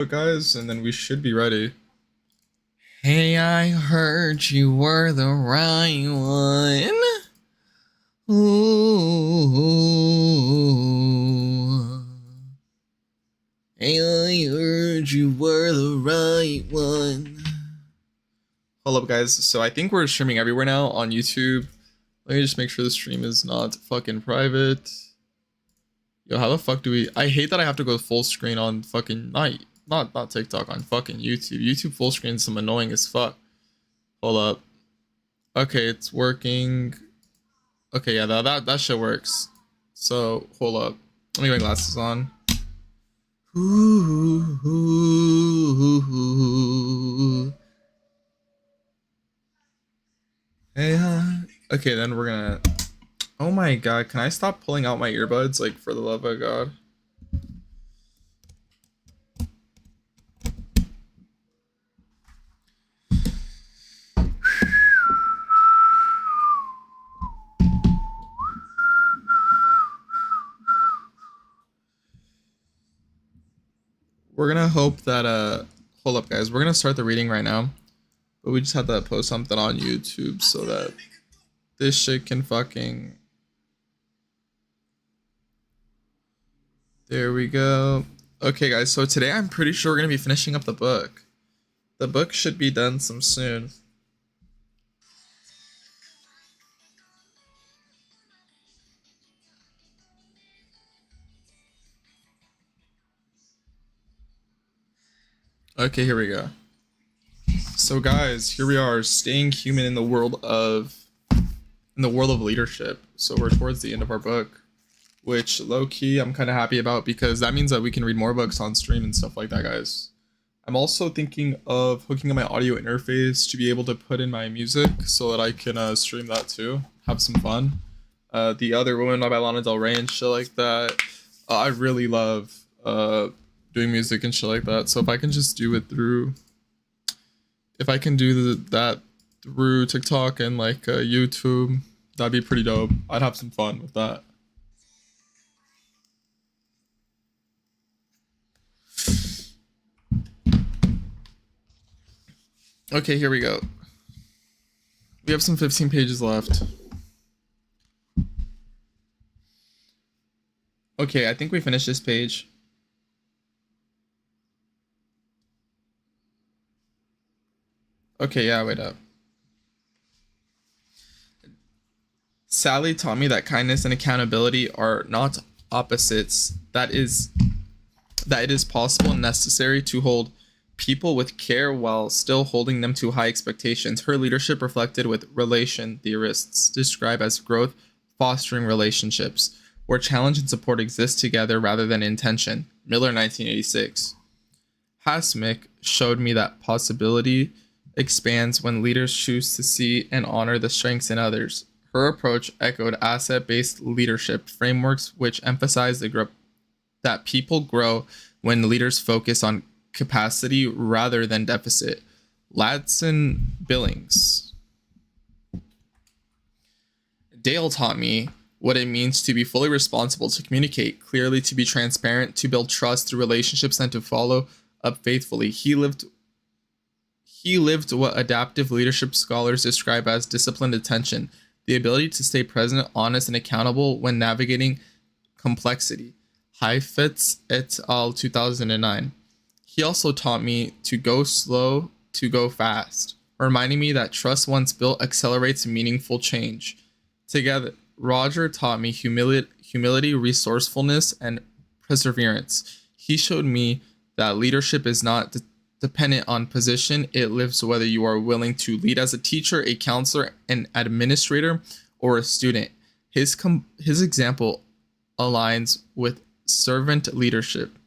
Guys, and then we should be ready. Hey, I heard you were the right one. Ooh. Hey, I heard you were the right one. Hold up, guys. So I think we're streaming everywhere now on YouTube. Let me just make sure the stream is not fucking private. Yo, how the fuck do we... I hate that I have to go full screen on fucking... Not TikTok, on fucking YouTube. YouTube full screen is some annoying as fuck. Hold up. Okay, it's working. Okay, yeah, that shit works. So, hold up. Let me get my glasses on. Hey, okay, then we're gonna... Oh my god, can I stop pulling out my earbuds? Like, for the love of God. We're gonna hope that, hold up, guys. We're gonna start the reading right now. But we just have to post something on YouTube so that this shit can fucking... There we go. Okay, guys, so today I'm pretty sure we're gonna be finishing up the book. The book should be done some soon. Okay, here we go. So guys, here we are, staying human in the world of leadership. So we're towards the end of our book, which low-key I'm kind of happy about because that means that we can read more books on stream and stuff like that, guys. I'm also thinking of hooking up my audio interface to be able to put in my music so that I can stream that too, have some fun. The Other Woman by Lana Del Rey and shit like that. I really love doing music and shit like that. So if I can just do it through, if I can do that through TikTok and like YouTube, that'd be pretty dope. I'd have some fun with that. Okay, here we go. We have some 15 pages left. Okay, I think we finished this page. Okay, yeah, wait up. Sally taught me that kindness and accountability are not opposites. That it is possible and necessary to hold people with care while still holding them to high expectations. Her leadership reflected with relation theorists describe as growth fostering relationships, where challenge and support exist together rather than in tension. Miller, 1986. Hasmick showed me that possibility expands when leaders choose to see and honor the strengths in others. Her approach echoed asset-based leadership frameworks which emphasize that people grow when leaders focus on capacity rather than deficit. Ladson Billings. Dale taught me what it means to be fully responsible, to communicate clearly, to be transparent, to build trust through relationships, and to follow up faithfully. He lived what adaptive leadership scholars describe as disciplined attention, the ability to stay present, honest, and accountable when navigating complexity. Heifetz et al. 2009. He also taught me to go slow, to go fast, reminding me that trust once built accelerates meaningful change. Together, Roger taught me humility, resourcefulness, and perseverance. He showed me that leadership is not dependent on position. It lives whether you are willing to lead as a teacher, a counselor, an administrator, or a student. His example aligns with servant leadership,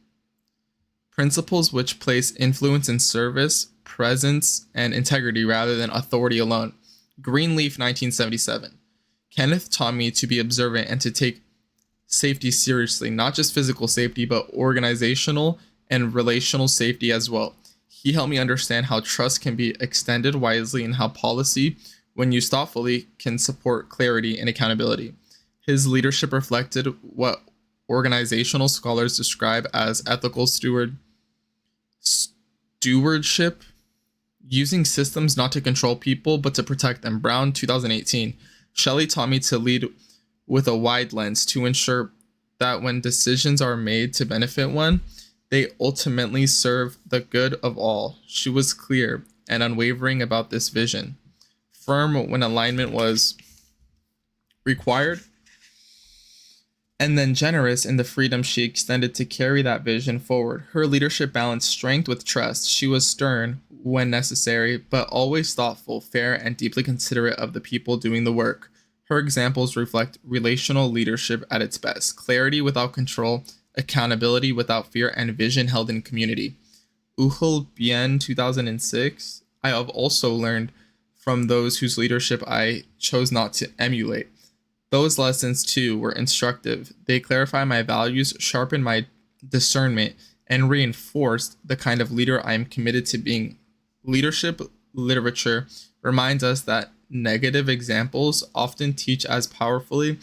principles which place influence in service, presence, and integrity rather than authority alone. Greenleaf, 1977. Kenneth taught me to be observant and to take safety seriously, not just physical safety, but organizational and relational safety as well. He helped me understand how trust can be extended wisely and how policy, when used thoughtfully, can support clarity and accountability. His leadership reflected what organizational scholars describe as ethical Stewardship, using systems not to control people but to protect them. Brown, 2018. Shelley taught me to lead with a wide lens to ensure that when decisions are made to benefit one, they ultimately serve the good of all. She was clear and unwavering about this vision, firm when alignment was required, and then generous in the freedom she extended to carry that vision forward. Her leadership balanced strength with trust. She was stern when necessary, but always thoughtful, fair, and deeply considerate of the people doing the work. Her examples reflect relational leadership at its best: clarity without control, accountability without fear, and vision held in community. Uhul Bien, 2006. I have also learned from those whose leadership I chose not to emulate. Those lessons, too, were instructive. They clarified my values, sharpened my discernment, and reinforced the kind of leader I am committed to being. Leadership literature reminds us that negative examples often teach as powerfully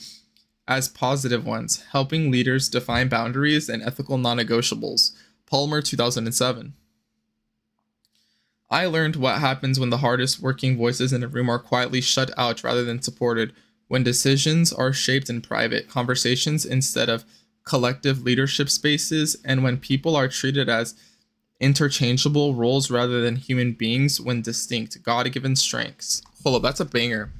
as positive ones, helping leaders define boundaries and ethical non-negotiables. Palmer, 2007. I learned what happens when the hardest working voices in a room are quietly shut out rather than supported, when decisions are shaped in private conversations instead of collective leadership spaces, and when people are treated as interchangeable roles rather than human beings when distinct, God-given strengths. Hold up, that's a banger.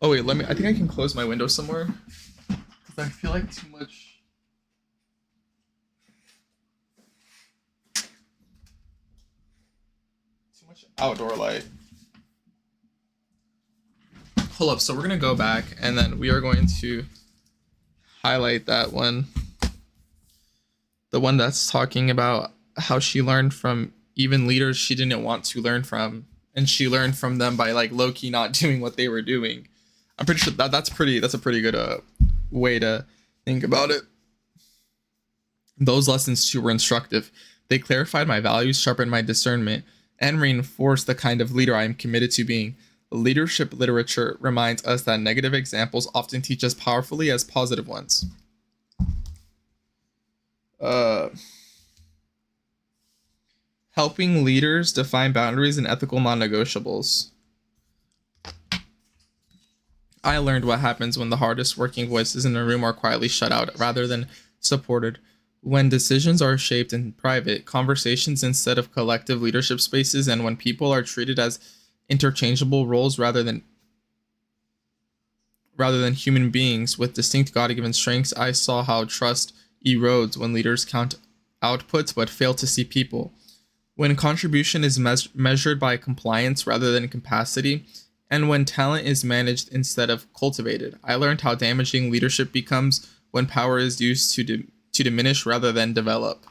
Oh wait, I think I can close my window somewhere, because I feel like too much outdoor light. Hold up, so we're gonna go back and then we are going to highlight that one. The one that's talking about how she learned from even leaders she didn't want to learn from, and she learned from them by like low-key not doing what they were doing. I'm pretty sure that's a pretty good way to think about it. Those lessons too were instructive. They clarified my values, sharpened my discernment, and reinforced the kind of leader I am committed to being. Leadership literature reminds us that negative examples often teach as powerfully as positive ones. Helping leaders define boundaries and ethical non-negotiables. I learned what happens when the hardest working voices in a room are quietly shut out rather than supported, when decisions are shaped in private conversations instead of collective leadership spaces, and when people are treated as interchangeable roles rather than human beings with distinct God-given strengths. I saw how trust erodes when leaders count outputs but fail to see people, when contribution is measured by compliance rather than capacity, and when talent is managed instead of cultivated. I learned how damaging leadership becomes when power is used to diminish rather than develop.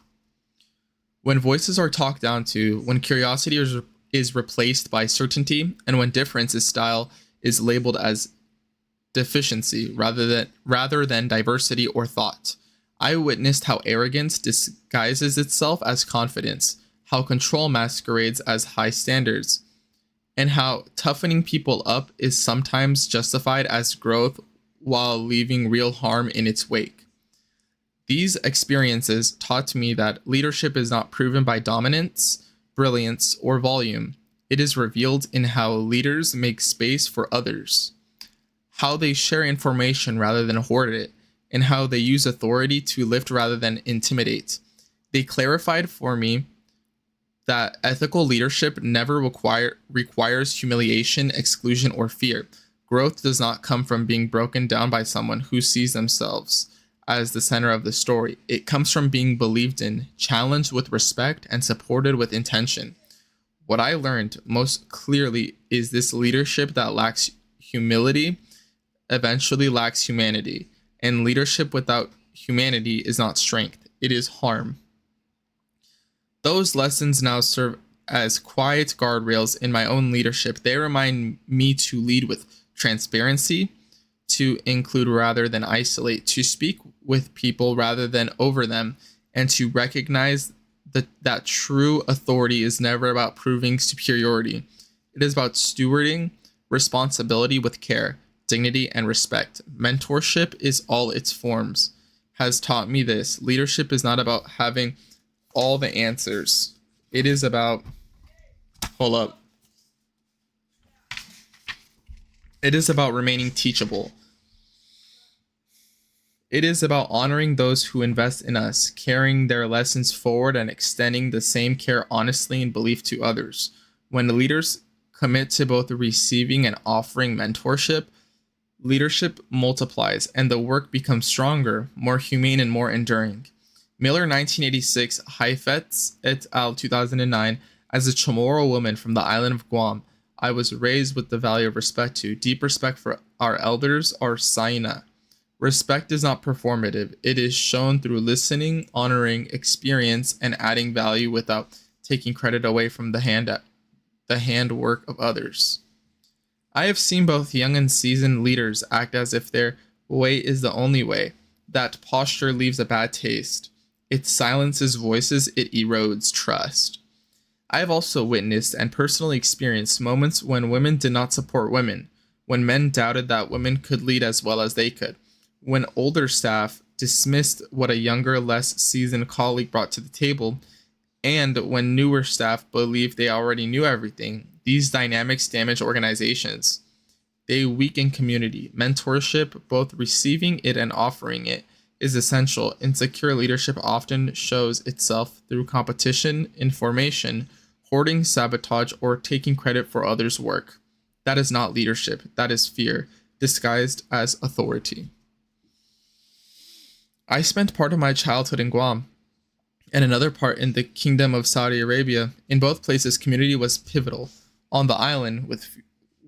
When voices are talked down to, when curiosity is replaced by certainty, and when difference in style is labeled as deficiency rather than diversity or thought. I witnessed how arrogance disguises itself as confidence, how control masquerades as high standards, and how toughening people up is sometimes justified as growth while leaving real harm in its wake. These experiences taught me that leadership is not proven by dominance, brilliance, or volume. It is revealed in how leaders make space for others, how they share information rather than hoard it, and how they use authority to lift rather than intimidate. They clarified for me that ethical leadership never requires humiliation, exclusion, or fear. Growth does not come from being broken down by someone who sees themselves as the center of the story. It comes from being believed in, challenged with respect, and supported with intention. What I learned most clearly is this: leadership that lacks humility eventually lacks humanity, and leadership without humanity is not strength, it is harm. Those lessons now serve as quiet guardrails in my own leadership. They remind me to lead with transparency, to include rather than isolate, to speak with people rather than over them, and to recognize that true authority is never about proving superiority. It is about stewarding responsibility with care, dignity, and respect. Mentorship is all its forms has taught me this. Leadership is not about having all the answers. It is about, hold up. It is about remaining teachable. It is about honoring those who invest in us, carrying their lessons forward, and extending the same care honestly and belief to others. When leaders commit to both receiving and offering mentorship, leadership multiplies and the work becomes stronger, more humane, and more enduring. Miller 1986, Heifetz et al. 2009. As a Chamorro woman from the island of Guam, I was raised with the value of respect to, deep respect for our elders, our Saina. Respect is not performative. It is shown through listening, honoring, experience, and adding value without taking credit away from the handwork of others. I have seen both young and seasoned leaders act as if their way is the only way. That posture leaves a bad taste. It silences voices, it erodes trust. I have also witnessed and personally experienced moments when women did not support women, when men doubted that women could lead as well as they could, when older staff dismissed what a younger, less seasoned colleague brought to the table, and when newer staff believed they already knew everything. These dynamics damage organizations. They weaken community. Mentorship, both receiving it and offering it, is essential. Insecure leadership often shows itself through competition, information, hoarding, sabotage, or taking credit for others' work. That is not leadership. That is fear, disguised as authority. I spent part of my childhood in Guam and another part in the Kingdom of Saudi Arabia. In both places, community was pivotal. On the island,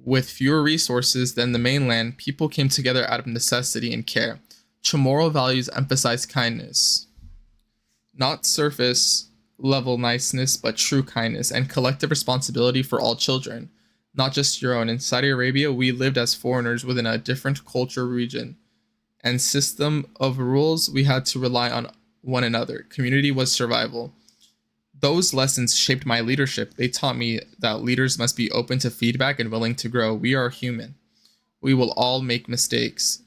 with fewer resources than the mainland, people came together out of necessity and care. Chamorro values emphasize kindness, not surface level niceness, but true kindness and collective responsibility for all children, not just your own. In Saudi Arabia, we lived as foreigners within a different culture, region, and system of rules. We had to rely on one another. Community was survival. Those lessons shaped my leadership. They taught me that leaders must be open to feedback and willing to grow. We are human. We will all make mistakes.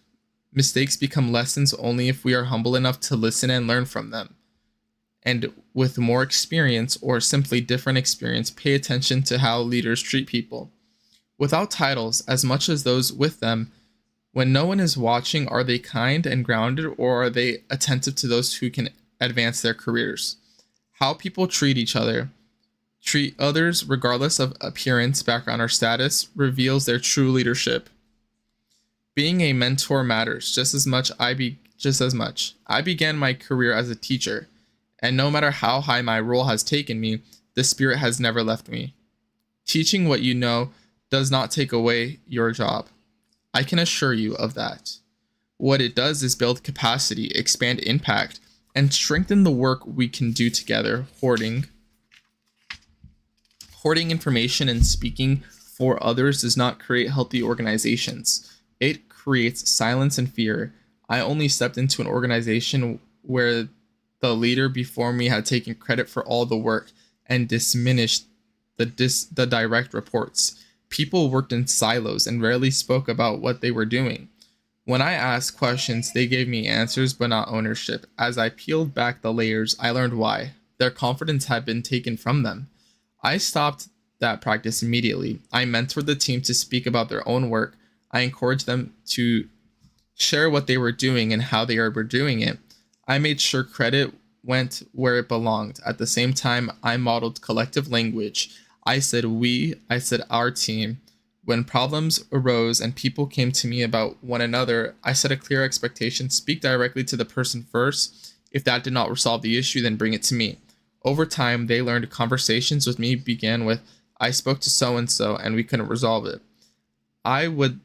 Mistakes become lessons only if we are humble enough to listen and learn from them. And with more experience or simply different experience, pay attention to how leaders treat people. Without titles, as much as those with them, when no one is watching, are they kind and grounded, or are they attentive to those who can advance their careers? How people treat each other, treat others regardless of appearance, background, or status, reveals their true leadership. Being a mentor matters just as much. I began my career as a teacher, and no matter how high my role has taken me, the spirit has never left me. Teaching what you know does not take away your job. I can assure you of that. What it does is build capacity, expand impact, and strengthen the work we can do together. Hoarding information and speaking for others does not create healthy organizations. It creates silence and fear. I only stepped into an organization where the leader before me had taken credit for all the work and diminished the direct reports. People worked in silos and rarely spoke about what they were doing. When I asked questions, they gave me answers but not ownership. As I peeled back the layers, I learned why. Their confidence had been taken from them. I stopped that practice immediately. I mentored the team to speak about their own work. I encouraged them to share what they were doing and how they were doing it. I made sure credit went where it belonged. At the same time, I modeled collective language. I said we, I said our team. When problems arose and people came to me about one another, I set a clear expectation: speak directly to the person first. If that did not resolve the issue, then bring it to me. Over time, they learned conversations with me began with, I spoke to so-and-so and we couldn't resolve it. I would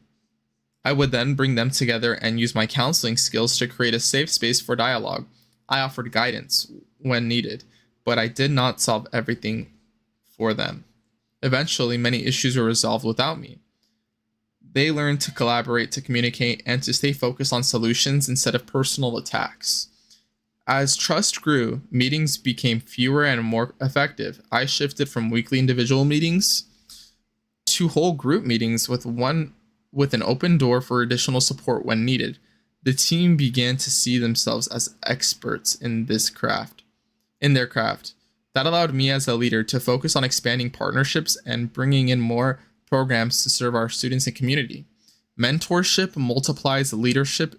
then bring them together and use my counseling skills to create a safe space for dialogue. I offered guidance when needed, but I did not solve everything for them. Eventually, many issues were resolved without me. They learned to collaborate, to communicate, and to stay focused on solutions instead of personal attacks. As trust grew, meetings became fewer and more effective. I shifted from weekly individual meetings to whole group meetings with an open door for additional support when needed. The team began to see themselves as experts in this craft. in their craft. That allowed me as a leader to focus on expanding partnerships and bringing in more programs to serve our students and community. Mentorship multiplies leadership.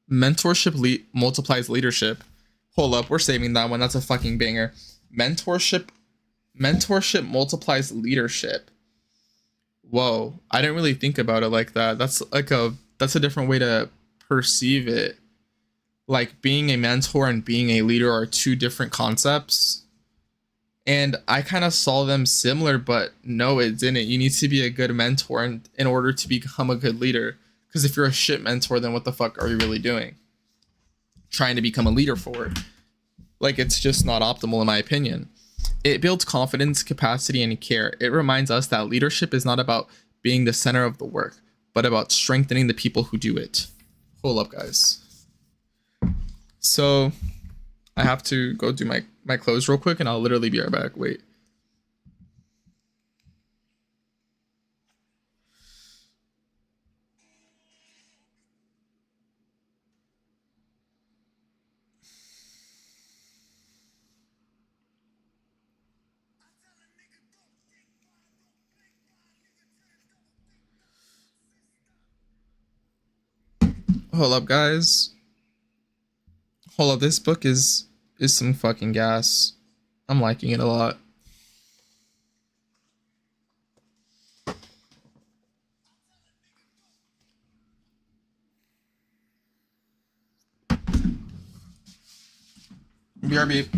Multiplies leadership. Hold up, we're saving that one. That's a fucking banger. Mentorship mentorship multiplies leadership. Whoa, I didn't really think about it like that. That's a different way to perceive it. Like being a mentor and being a leader are two different concepts. And I kind of saw them similar, but no, it didn't. You need to be a good mentor in order to become a good leader. Because if you're a shit mentor, then what the fuck are you really doing? Trying to become a leader for it. Like, it's just not optimal, in my opinion. It builds confidence, capacity, and care. It reminds us that leadership is not about being the center of the work, but about strengthening the people who do it. Hold up, guys. So, I have to go do my clothes real quick, and I'll literally be right back. Wait. Hold up, guys. Hold up. This book is some fucking gas. I'm liking it a lot. BRB.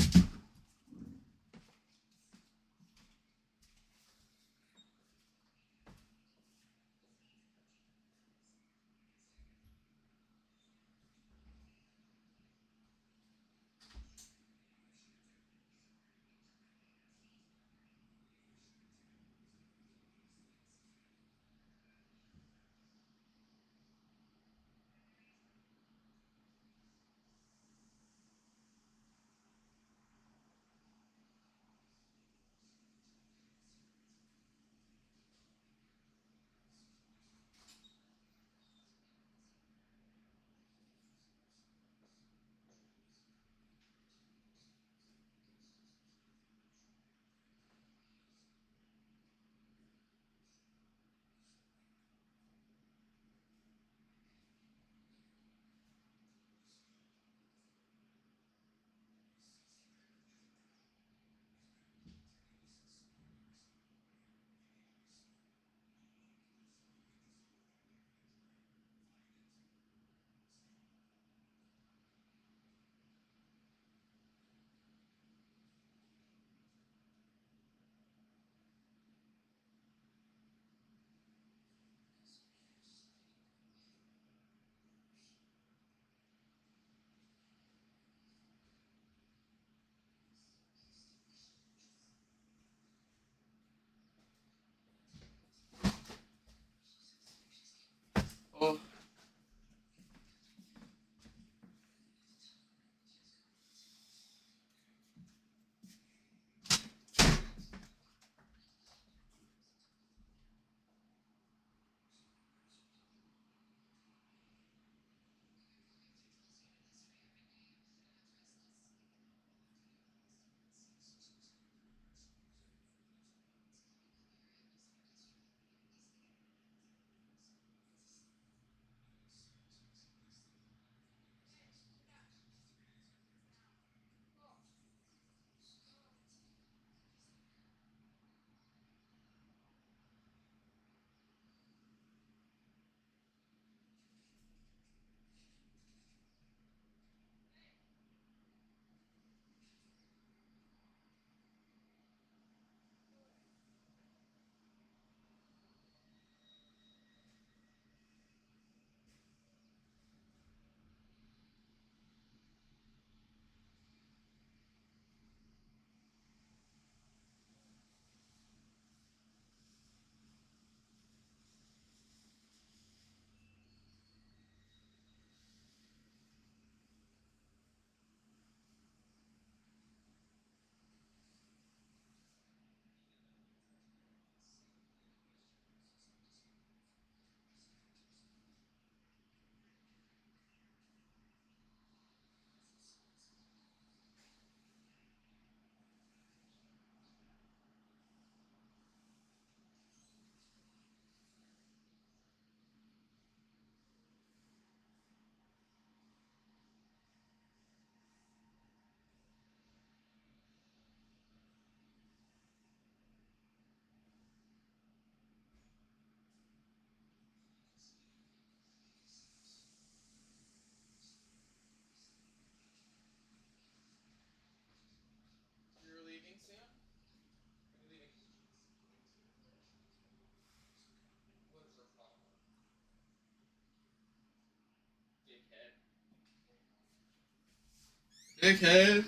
Dickhead.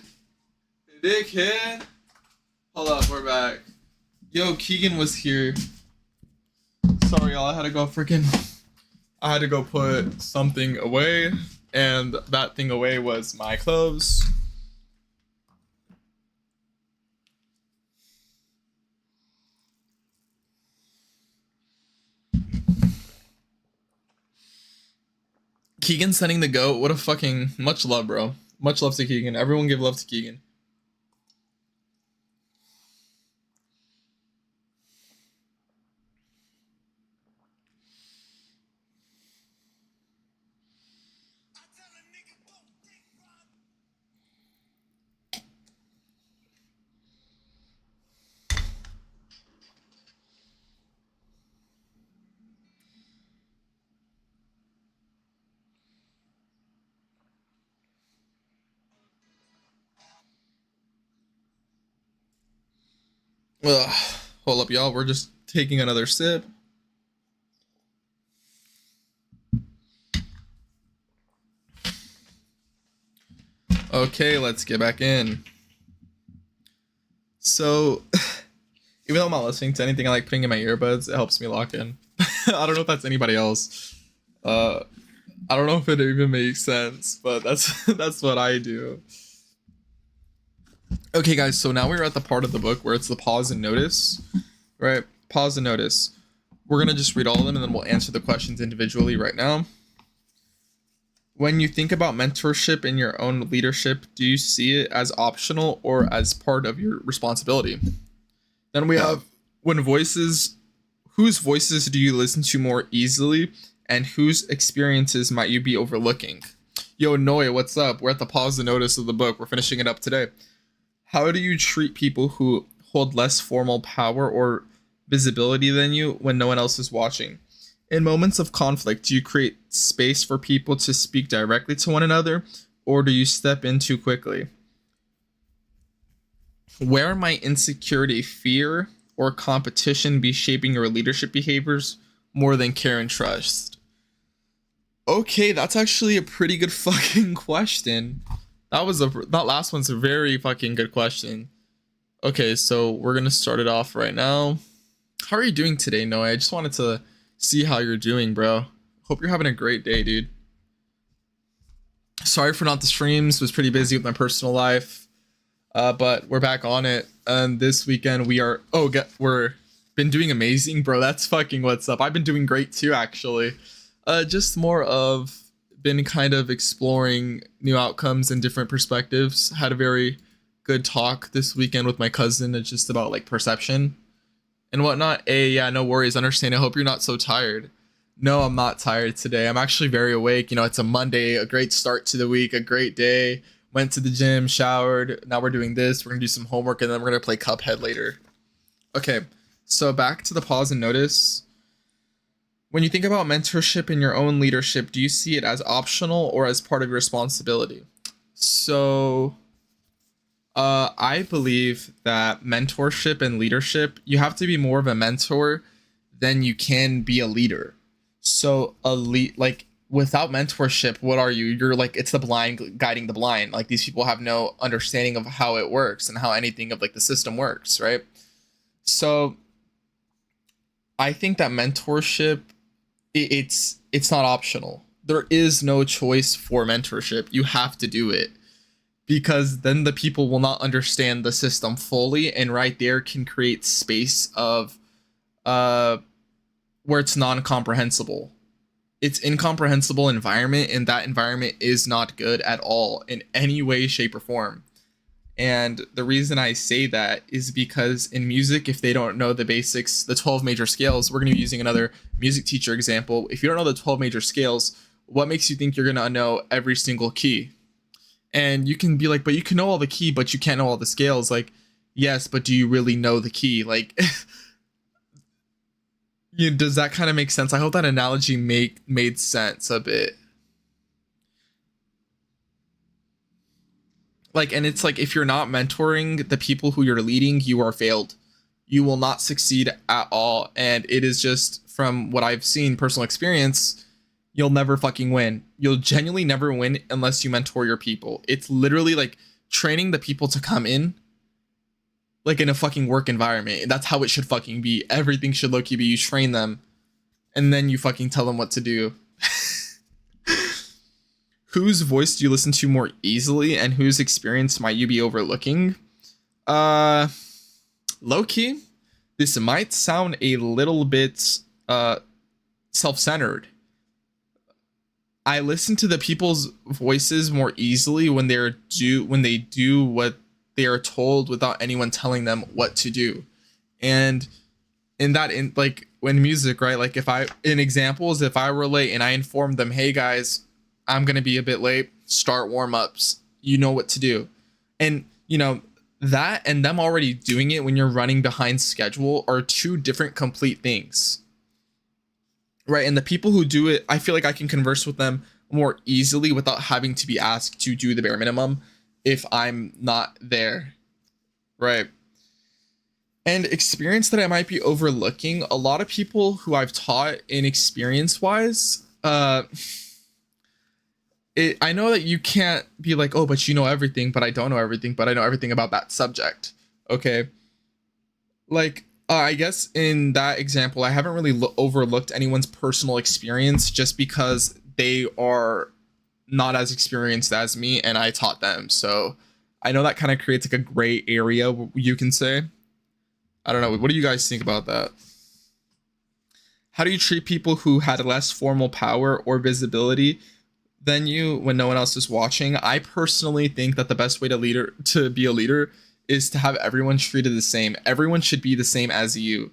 Dickhead. Hold up, we're back. Yo, Keegan was here. Sorry, y'all. I had to go put something away, and that thing away was my clothes. Keegan sending the goat. What a fucking much love, bro. Much love to Keegan. Everyone give love to Keegan. Ugh. Hold up, y'all. We're just taking another sip. Okay, let's get back in. So, even though I'm not listening to anything, I like putting in my earbuds. It helps me lock in. I don't know if that's anybody else. I don't know if it even makes sense, but that's what I do. Okay, guys. So now we're at the part of the book where it's the pause and notice, right? Pause and notice. We're gonna just read all of them, and then we'll answer the questions individually right now. When you think about mentorship in your own leadership, do you see it as optional or as part of your responsibility? Then we have whose voices do you listen to more easily, and whose experiences might you be overlooking? Yo, Noe, what's up? We're at the pause and notice of the book. We're finishing it up today. How do you treat people who hold less formal power or visibility than you when no one else is watching? In moments of conflict, do you create space for people to speak directly to one another, or do you step in too quickly? Where might insecurity, fear, or competition be shaping your leadership behaviors more than care and trust? Okay, that's actually a pretty good fucking question. That last one's a very fucking good question. Okay, so we're gonna start it off right now. How are you doing today, Noah? I just wanted to see how you're doing, bro. Hope you're having a great day, dude. Sorry for not the streams. Was pretty busy with my personal life, but we're back on it. And this weekend we're been doing amazing, bro. That's fucking what's up. I've been doing great too, actually. Just more of been kind of exploring new outcomes and different perspectives. Had a very good talk this weekend with my cousin. It's just about like perception and whatnot. Hey, yeah, no worries. Understand. I hope you're not so tired. No, I'm not tired today. I'm actually very awake. You know, it's a Monday, a great start to the week, a great day. Went to the gym, showered. Now we're doing this. We're gonna do some homework, and then we're gonna play Cuphead later. Okay, so back to the pause and notice. When you think about mentorship in your own leadership, do you see it as optional or as part of your responsibility? So, I believe that mentorship and leadership, you have to be more of a mentor than you can be a leader. So, like without mentorship, what are you? You're like, it's the blind guiding the blind. Like these people have no understanding of how it works and how anything of like the system works, right? So, I think that mentorship, it's not optional. There is no choice for mentorship. You have to do it, because then the people will not understand the system fully, and right there can create space of where it's non-comprehensible. It's incomprehensible environment, and that environment is not good at all in any way, shape, or form. And the reason I say that is because in music, if they don't know the basics, the 12 major scales, we're going to be using another music teacher example. If you don't know the 12 major scales, what makes you think you're going to know every single key? And you can be like, but you can know all the key, but you can't know all the scales. Like, yes, but do you really know the key? Like, does that kind of make sense? I hope that analogy made sense a bit. Like, and it's like, if you're not mentoring the people who you're leading, you are failed. You will not succeed at all. And it is just from what I've seen, personal experience, you'll never fucking win. You'll genuinely never win unless you mentor your people. It's literally like training the people to come in like in a fucking work environment. That's how it should fucking be. Everything should low-key be you train them and then you fucking tell them what to do. Whose voice do you listen to more easily and whose experience might you be overlooking? Low-key, this might sound a little bit self-centered. I listen to the people's voices more easily when they do what they are told without anyone telling them what to do. And in like when music, right? Like if I were late and I informed them, hey guys, I'm gonna be a bit late, start warm-ups, you know what to do. And you know, that and them already doing it when you're running behind schedule are two different complete things. Right? And the people who do it, I feel like I can converse with them more easily without having to be asked to do the bare minimum if I'm not there. Right? And experience that I might be overlooking, a lot of people who I've taught in experience wise, I know that you can't be like, oh, but you know everything, but I don't know everything, but I know everything about that subject. Okay. Like, I guess in that example, I haven't really overlooked anyone's personal experience just because they are not as experienced as me and I taught them. So I know that kind of creates like a gray area, you can say. I don't know. What do you guys think about that? How do you treat people who had less formal power or visibility than you when no one else is watching? I personally think that the best way to be a leader is to have everyone treated the same. Everyone should be the same as you.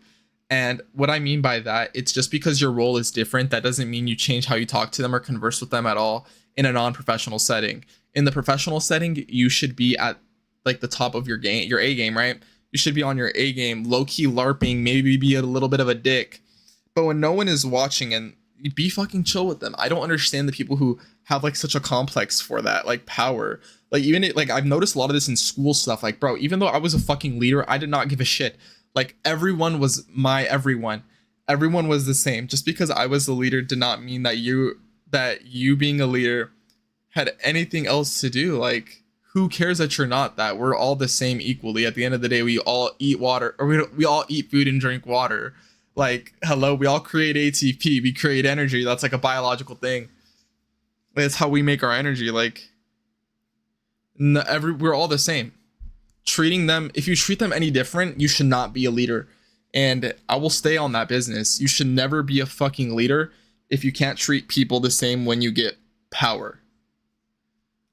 And what I mean by that, it's just because your role is different, that doesn't mean you change how you talk to them or converse with them at all in a non-professional setting. In the professional setting, you should be at like the top of your game, your A game, right? You should be on your A game, low-key LARPing, maybe be a little bit of a dick. But when no one is watching, and be fucking chill with them. I don't understand the people who have like such a complex for that, like power. Like even like I've noticed a lot of this in school stuff. Like, bro, even though I was a fucking leader, I did not give a shit. Like everyone was my everyone. Everyone was the same. Just because I was the leader did not mean that you being a leader had anything else to do. Like, who cares that you're not that? We're all the same equally. At the end of the day, we all eat water, or we all eat food and drink water. Like, hello, we all create ATP. We create energy. That's like a biological thing. That's how we make our energy. Like, we're all the same. Treating them, if you treat them any different, you should not be a leader. And I will stay on that business. You should never be a fucking leader if you can't treat people the same when you get power.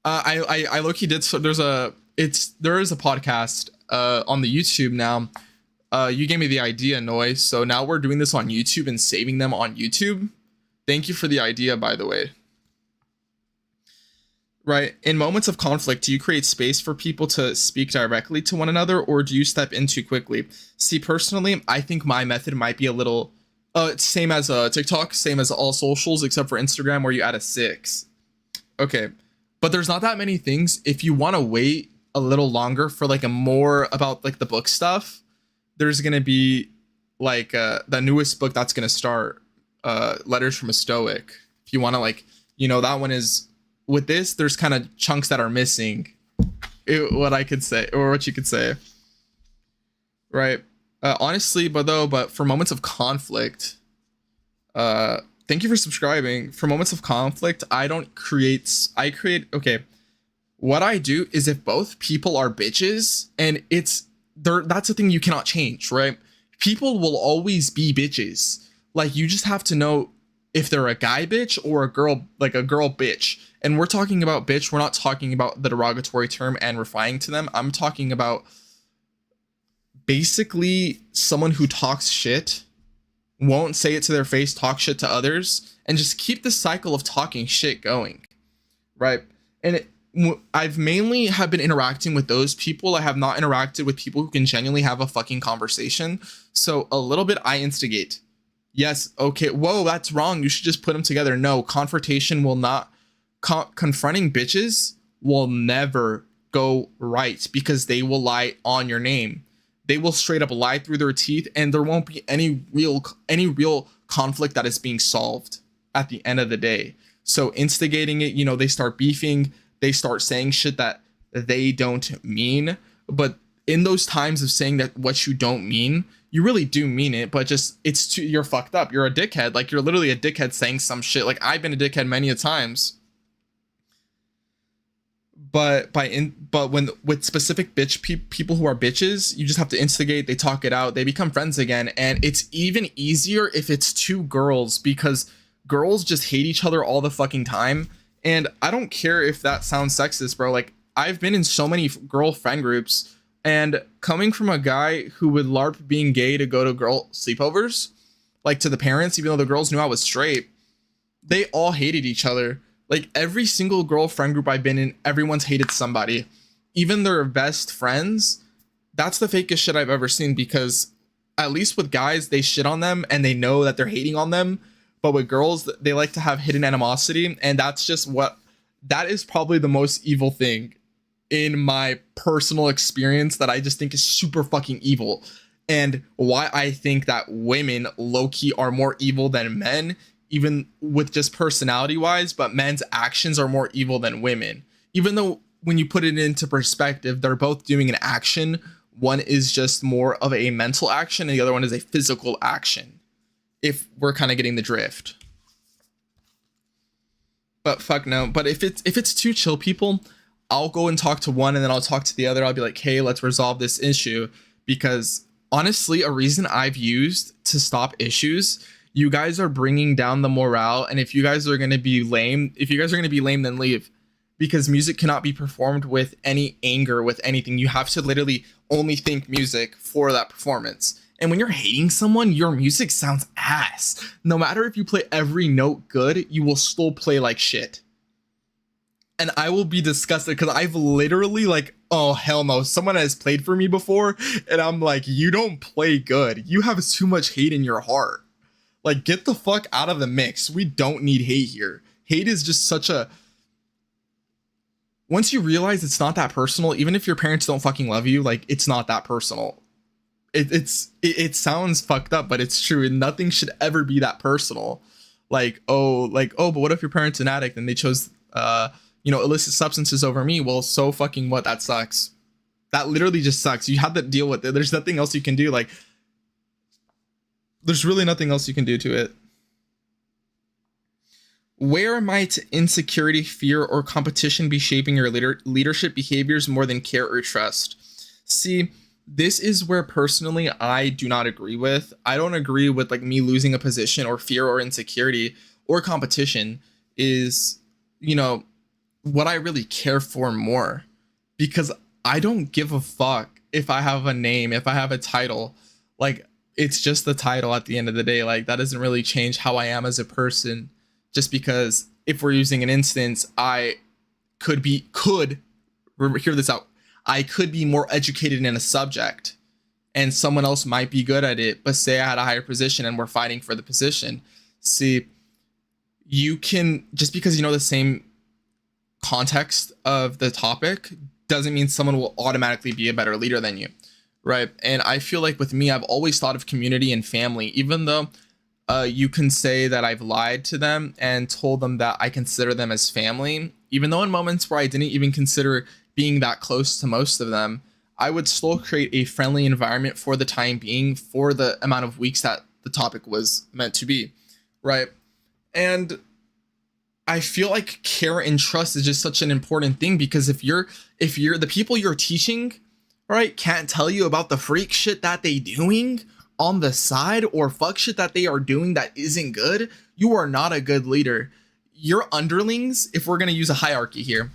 I low-key did. So there is a podcast on the YouTube now. You gave me the idea, Noi. So now we're doing this on YouTube and saving them on YouTube. Thank you for the idea, by the way. Right. In moments of conflict, do you create space for people to speak directly to one another, or do you step in too quickly? See, personally, I think my method might be a little same as TikTok, same as all socials, except for Instagram, where you add a 6. Okay. But there's not that many things. If you want to wait a little longer for like a more about like the book stuff, there's going to be like the newest book that's going to start, Letters from a Stoic. If you want to like, that one is, with this, there's kind of chunks that are missing. What I could say, or what you could say. Right. Honestly, but for moments of conflict, thank you for subscribing. For moments of conflict, I create, okay. What I do is if both people are bitches and that's a thing you cannot change, right? People will always be bitches. Like, you just have to know if they're a guy bitch or a girl bitch. And we're talking about bitch. We're not talking about the derogatory term and referring to them. I'm talking about basically someone who talks shit, won't say it to their face, talk shit to others, and just keep the cycle of talking shit going, right? And I've mainly have been interacting with those people. I have not interacted with people who can genuinely have a fucking conversation. So a little bit I instigate. Yes, okay, whoa, that's wrong. You should just put them together. No, confrontation will not. Confronting bitches will never go right because they will lie on your name. They will straight up lie through their teeth, and there won't be any real conflict that is being solved. at the end of the day. So instigating it, they start beefing, they start saying shit that they don't mean. But in those times of saying that what you don't mean, you really do mean it, but just you're fucked up. You're a dickhead. Like, you're literally a dickhead saying some shit. Like, I've been a dickhead many a times. But when with specific people who are bitches, you just have to instigate, they talk it out, they become friends again. And it's even easier if it's two girls, because girls just hate each other all the fucking time. And I don't care if that sounds sexist, bro. Like, I've been in so many girl friend groups, and coming from a guy who would LARP being gay to go to girl sleepovers, like, to the parents, even though the girls knew I was straight, they all hated each other. Like, every single girl friend group I've been in, everyone's hated somebody. Even their best friends. That's the fakest shit I've ever seen, because at least with guys, they shit on them and they know that they're hating on them. But with girls, they like to have hidden animosity. And that is probably the most evil thing in my personal experience, that I just think is super fucking evil. And why I think that women low-key are more evil than men, even with just personality wise, but men's actions are more evil than women. Even though when you put it into perspective, they're both doing an action. One is just more of a mental action, and the other one is a physical action, if we're kind of getting the drift. But fuck no. But if it's two chill people, I'll go and talk to one, and then I'll talk to the other. I'll be like, hey, let's resolve this issue. Because honestly, a reason I've used to stop issues, you guys are bringing down the morale. And if you guys are going to be lame, then leave. Because music cannot be performed with any anger, with anything. You have to literally only think music for that performance. And when you're hating someone, your music sounds ass. No matter if you play every note good, you will still play like shit. And I will be disgusted, because I've literally, like, oh, hell no. Someone has played for me before, and I'm like, you don't play good. You have too much hate in your heart. Like, get the fuck out of the mix. We don't need hate here. Hate is just such a... Once you realize it's not that personal, even if your parents don't fucking love you, like, it's not that personal. It sounds fucked up, but it's true. And nothing should ever be that personal. But what if your parents an addict and they chose, illicit substances over me? Well, so fucking what? That sucks. That literally just sucks. You have to deal with it. There's nothing else you can do. Like, there's really nothing else you can do to it. Where might insecurity, fear, or competition be shaping your leadership behaviors more than care or trust? See, this is where personally I do not agree with. I don't agree with, like, me losing a position, or fear or insecurity or competition is, what I really care for more. Because I don't give a fuck if I have a name, if I have a title. Like, it's just the title at the end of the day. Like, that doesn't really change how I am as a person. Just because, if we're using an instance, I could hear this out. I could be more educated in a subject, and someone else might be good at it. But say I had a higher position and we're fighting for the position. See, you can, just because you know the same context of the topic doesn't mean someone will automatically be a better leader than you. Right. And I feel like with me, I've always thought of community and family, even though you can say that I've lied to them and told them that I consider them as family, even though in moments where I didn't even consider being that close to most of them, I would still create a friendly environment for the time being, for the amount of weeks that the topic was meant to be. Right. And I feel like care and trust is just such an important thing, because if you're the people you're teaching, right, can't tell you about the freak shit that they doing on the side, or fuck shit that they are doing that isn't good, you are not a good leader. Your underlings, if we're going to use a hierarchy here,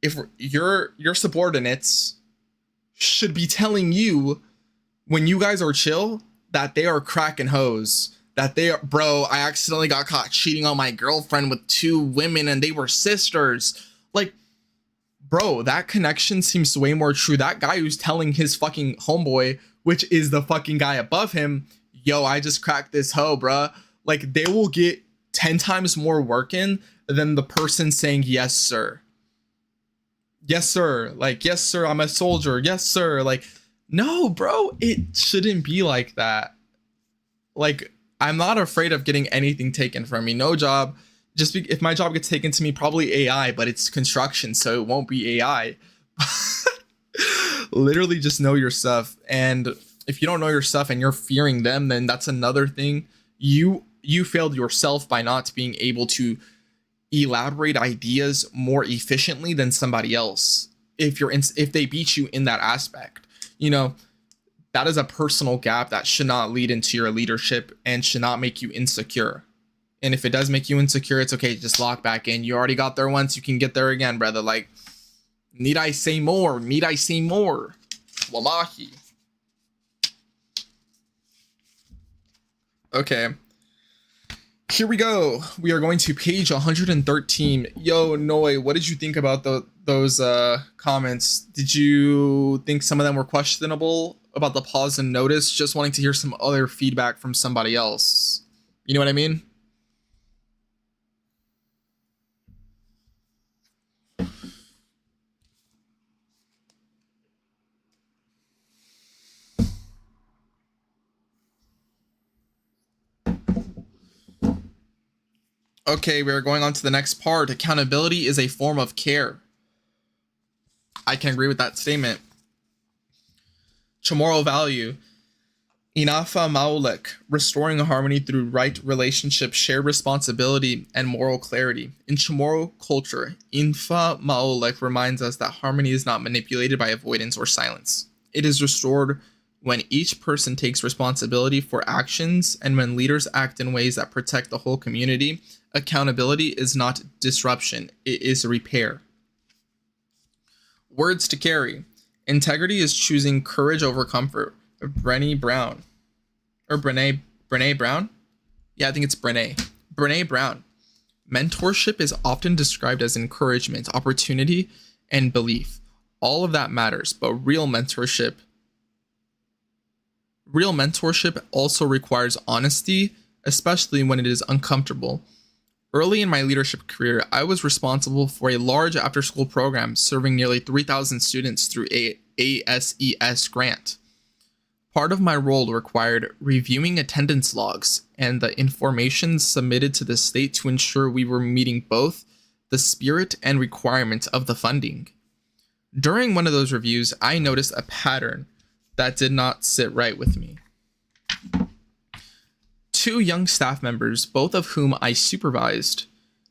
if your subordinates should be telling you when you guys are chill that they are cracking hose, that they are, bro, I accidentally got caught cheating on my girlfriend with 2 women and they were sisters. Like, bro, that connection seems way more true. That guy who's telling his fucking homeboy, which is the fucking guy above him, yo, I just cracked this hoe, bruh. Like, they will get 10 times more work in than the person saying, yes, sir. Yes, sir. Like, yes, sir, I'm a soldier. Yes, sir. Like, no, bro, it shouldn't be like that. Like, I'm not afraid of getting anything taken from me. No job. If my job gets taken to me, probably AI, but it's construction, so it won't be AI. Literally just know your stuff. And if you don't know your stuff and you're fearing them, then that's another thing. You failed yourself by not being able to elaborate ideas more efficiently than somebody else. If they beat you in that aspect, you know, that is a personal gap that should not lead into your leadership and should not make you insecure. And if it does make you insecure, it's okay. Just lock back in. You already got there once. You can get there again, brother. Like, need I say more? Need I say more? Wallahi. Okay. Here we go. We are going to page 113. Yo, Noi, what did you think about those comments? Did you think some of them were questionable about the pause and notice? Just wanting to hear some other feedback from somebody else. You know what I mean? Okay, we're going on to the next part. Accountability is a form of care. I can agree with that statement. Chamorro value. Inafa Maulek, restoring harmony through right relationship, shared responsibility, and moral clarity. In Chamorro culture, Infa Maulek reminds us that harmony is not manipulated by avoidance or silence. It is restored when each person takes responsibility for actions and when leaders act in ways that protect the whole community. Accountability is not disruption, it is repair. Words to carry. Integrity is choosing courage over comfort. Brene Brown. Or Brene Brown? Yeah, I think it's Brene Brown. Mentorship is often described as encouragement, opportunity, and belief. All of that matters, but real mentorship also requires honesty, especially when it is uncomfortable. Early in my leadership career, I was responsible for a large after-school program serving nearly 3,000 students through a ASES grant. Part of my role required reviewing attendance logs and the information submitted to the state to ensure we were meeting both the spirit and requirements of the funding. During one of those reviews, I noticed a pattern that did not sit right with me. Two young staff members, both of whom I supervised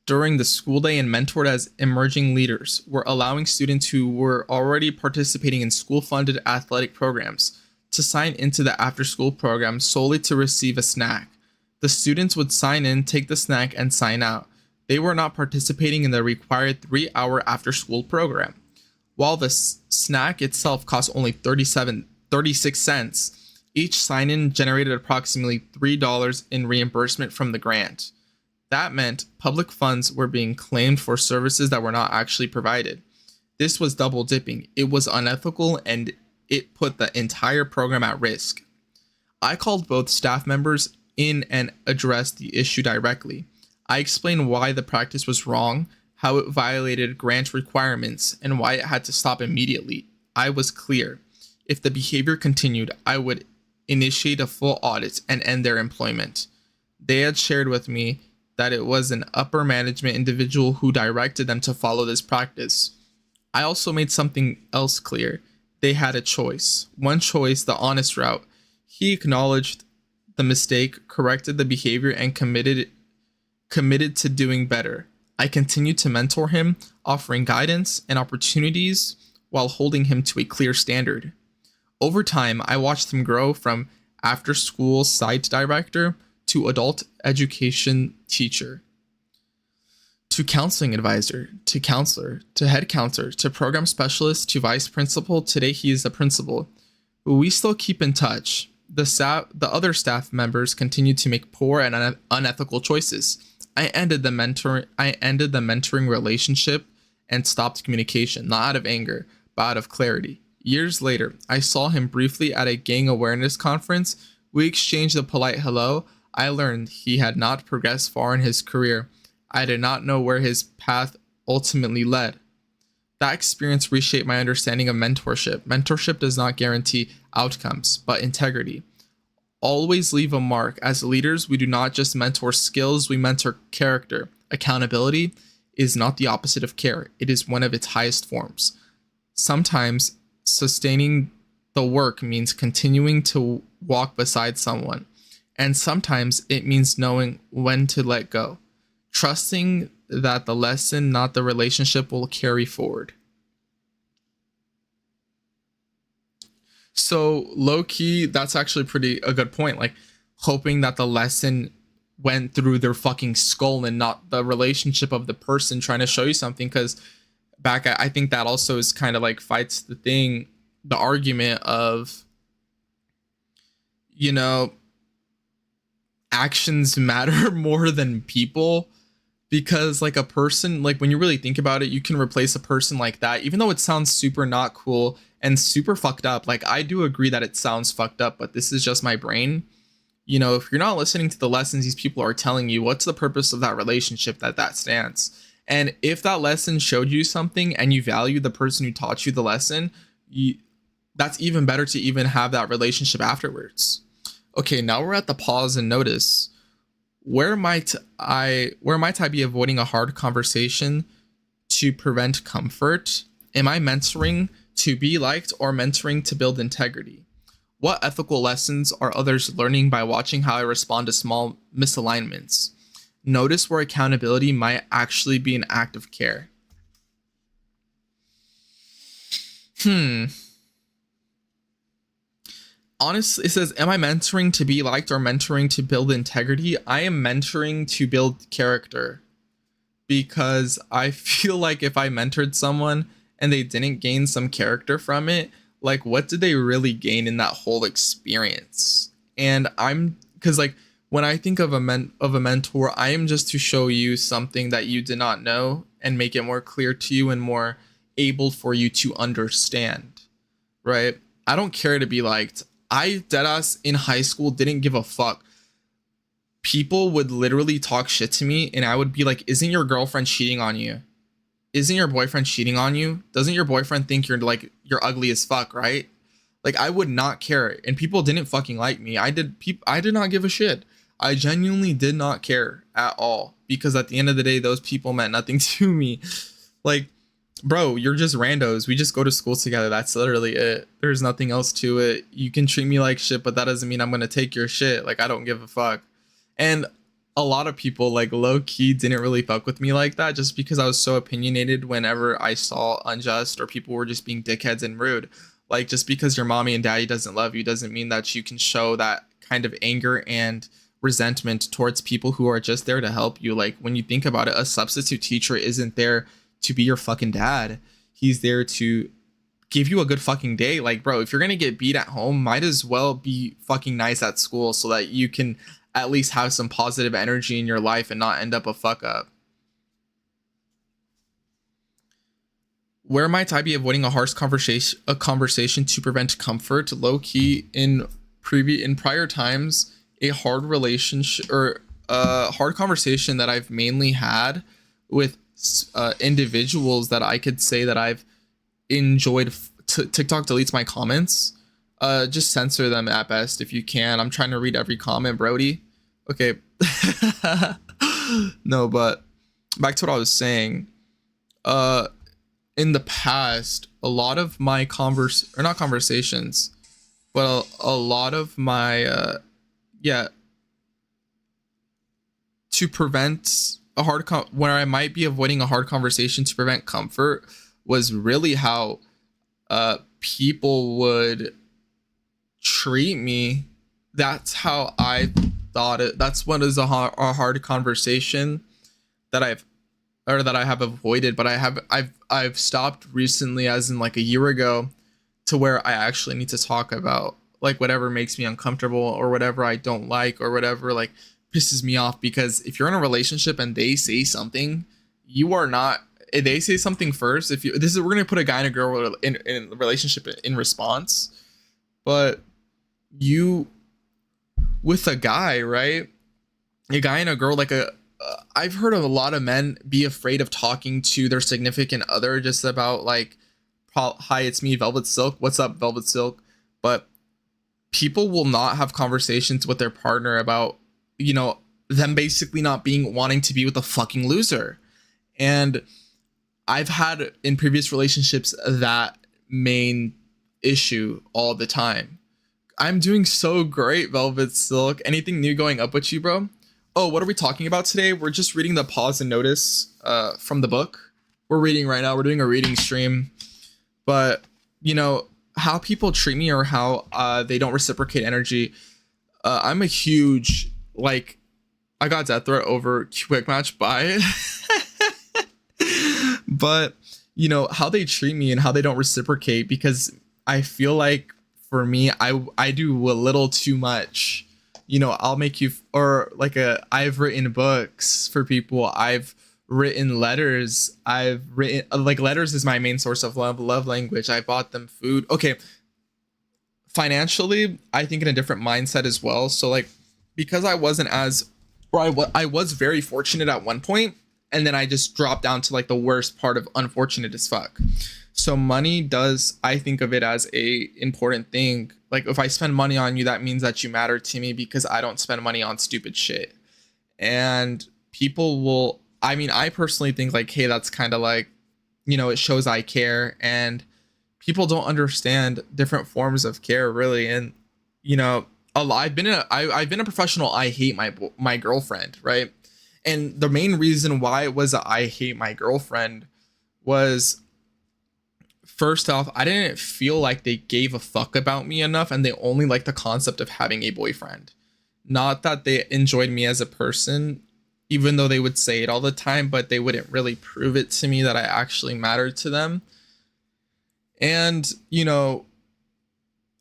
during the school day and mentored as emerging leaders, were allowing students who were already participating in school-funded athletic programs to sign into the after-school program solely to receive a snack. The students would sign in, take the snack, and sign out. They were not participating in the required 3-hour after-school program. While the snack itself cost only 36 cents, each sign-in generated approximately $3 in reimbursement from the grant. That meant public funds were being claimed for services that were not actually provided. This was double dipping. It was unethical and it put the entire program at risk. I called both staff members in and addressed the issue directly. I explained why the practice was wrong, how it violated grant requirements, and why it had to stop immediately. I was clear. If the behavior continued, I would initiate a full audit and end their employment. They had shared with me that it was an upper management individual who directed them to follow this practice. I also made something else clear. They had a choice. One choice, the honest route. He acknowledged the mistake, corrected the behavior, and committed to doing better. I continued to mentor him, offering guidance and opportunities while holding him to a clear standard. Over time, I watched him grow from after-school site director to adult education teacher, to counseling advisor, to counselor, to head counselor, to program specialist, to vice principal. Today, he is the principal. We still keep in touch. The other staff members continued to make poor and unethical choices. I ended the mentoring relationship and stopped communication, not out of anger, but out of clarity. Years later, I saw him briefly at a gang awareness conference. We exchanged a polite hello. I learned he had not progressed far in his career. I did not know where his path ultimately led. That experience reshaped my understanding of mentorship. Mentorship does not guarantee outcomes, but integrity. always leave a mark. As leaders, we do not just mentor skills, we mentor character. Accountability is not the opposite of care, it is one of its highest forms. Sometimes sustaining the work means continuing to walk beside someone, and sometimes it means knowing when to let go, trusting that the lesson, not the relationship, will carry forward. So low key, that's actually pretty a good point. Like hoping that the lesson went through their fucking skull and not the relationship of the person trying to show you something. Because I think that also is kind of like fights the argument of, you know, actions matter more than people. Because like a person, like when you really think about it, you can replace a person like that, even though it sounds super not cool and super fucked up. Like I do agree that it sounds fucked up, but this is just my brain. You know, if you're not listening to the lessons these people are telling you, what's the purpose of that relationship that stands? And if that lesson showed you something and you value the person who taught you the lesson, that's even better to even have that relationship afterwards. Okay, now we're at the pause and notice. Where might I be avoiding a hard conversation to prevent comfort? Am I mentoring to be liked or mentoring to build integrity? What ethical lessons are others learning by watching how I respond to small misalignments? Notice where accountability might actually be an act of care. Honestly, it says, am I mentoring to be liked or mentoring to build integrity? I am mentoring to build character, because I feel like if I mentored someone and they didn't gain some character from it, like what did they really gain in that whole experience? And because like when I think of a mentor, I am just to show you something that you did not know and make it more clear to you and more able for you to understand, right? I don't care to be liked. I deadass in high school didn't give a fuck. People would literally talk shit to me and I would be like, isn't your girlfriend cheating on you? Isn't your boyfriend cheating on you? Doesn't your boyfriend think you're ugly as fuck, right? Like I would not care, and people didn't fucking like me. I did not give a shit. I genuinely did not care at all, because at the end of the day, those people meant nothing to me. Like, bro, you're just randos. We just go to school together. That's literally it. There's nothing else to it. You can treat me like shit, but that doesn't mean I'm gonna take your shit. Like I don't give a fuck. And a lot of people like low key didn't really fuck with me like that, just because I was so opinionated whenever I saw unjust or people were just being dickheads and rude. Like just because your mommy and daddy doesn't love you doesn't mean that you can show that kind of anger and resentment towards people who are just there to help you. Like when you think about it, a substitute teacher isn't there to be your fucking dad. He's there to give you a good fucking day. Like, bro, if you're gonna get beat at home, might as well be fucking nice at school so that you can at least have some positive energy in your life and not end up a fuck up. Where might I be avoiding a harsh conversation to prevent comfort? Low key in prior times, a hard relationship or a hard conversation that I've mainly had with individuals that I could say that I've enjoyed. TikTok deletes my comments. Just censor them at best if you can. I'm trying to read every comment, Brody. Okay. No, but back to what I was saying. In the past, a lot of my not conversations, but a lot of my to prevent a where I might be avoiding a hard conversation to prevent comfort was really how people would treat me. That's how I thought it. That's what is a hard conversation that I have avoided, but I've stopped recently, as in like a year ago, to where I actually need to talk about like whatever makes me uncomfortable or whatever I don't like or whatever like pisses me off. Because if you're in a relationship and they say something, you are not. If they say something first, we're gonna put a guy and a girl in a relationship in response, but you with a guy, right? A guy and a girl, like I've heard of a lot of men be afraid of talking to their significant other just about like, hi, it's me, Velvet Silk. What's up, Velvet Silk? But people will not have conversations with their partner about, you know, them basically not being wanting to be with a fucking loser. And I've had in previous relationships that main issue all the time. I'm doing so great, Velvet Silk. Anything new going up with you, bro? Oh, what are we talking about today? We're just reading the pause and notice from the book. We're reading right now. We're doing a reading stream. But, you know, how people treat me or how they don't reciprocate energy. I'm a huge, like, I got death threat over quick match by but, you know, how they treat me and how they don't reciprocate, because I feel like for me, I do a little too much. You know, I'll make you, or like I've written books for people. I've written letters. I've written, like, letters is my main source of love language. I bought them food. Okay. Financially, I think in a different mindset as well. So like, because I wasn't as, or I was very fortunate at one point, and then I just dropped down to like the worst part of unfortunate as fuck. So money does, I think of it as a important thing. Like, if I spend money on you, that means that you matter to me, because I don't spend money on stupid shit. And people will, I mean, I personally think like, hey, that's kind of like, you know, it shows I care. And people don't understand different forms of care, really. And, you know, I've been a professional I hate my girlfriend, right? And the main reason why it was I hate my girlfriend was, first off, I didn't feel like they gave a fuck about me enough, and they only liked the concept of having a boyfriend. Not that they enjoyed me as a person, even though they would say it all the time, but they wouldn't really prove it to me that I actually mattered to them. And, you know,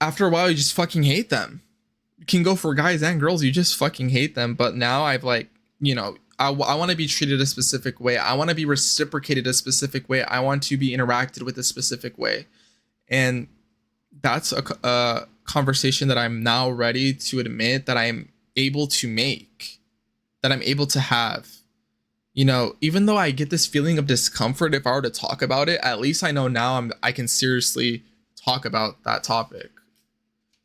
after a while, you just fucking hate them. You can go for guys and girls, you just fucking hate them. But now I've, like, you know, I want to be treated a specific way. I want to be reciprocated a specific way. I want to be interacted with a specific way. And that's a conversation that I'm now ready to admit that I'm able to make, that I'm able to have. You know, even though I get this feeling of discomfort if I were to talk about it, at least I know now I can seriously talk about that topic.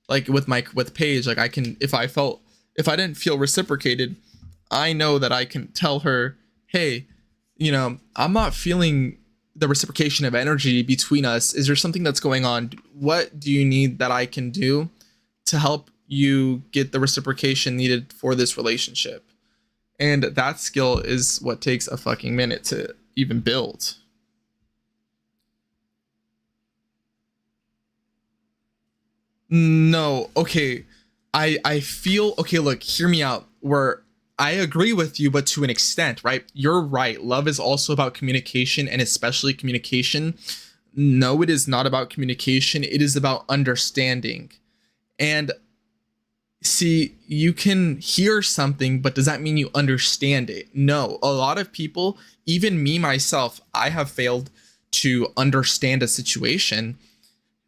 Like with Paige, like I can, if I didn't feel reciprocated, I know that I can tell her, hey, you know, I'm not feeling the reciprocation of energy between us. Is there something that's going on? What do you need that I can do to help you get the reciprocation needed for this relationship? And that skill is what takes a fucking minute to even build. No, okay. I feel, okay, look, hear me out. Where I agree with you, but to an extent, right? You're right. Love is also about communication, and especially communication. No, it is not about communication. It is about understanding. And see, you can hear something, but does that mean you understand it? No. A lot of people, even me myself, I have failed to understand a situation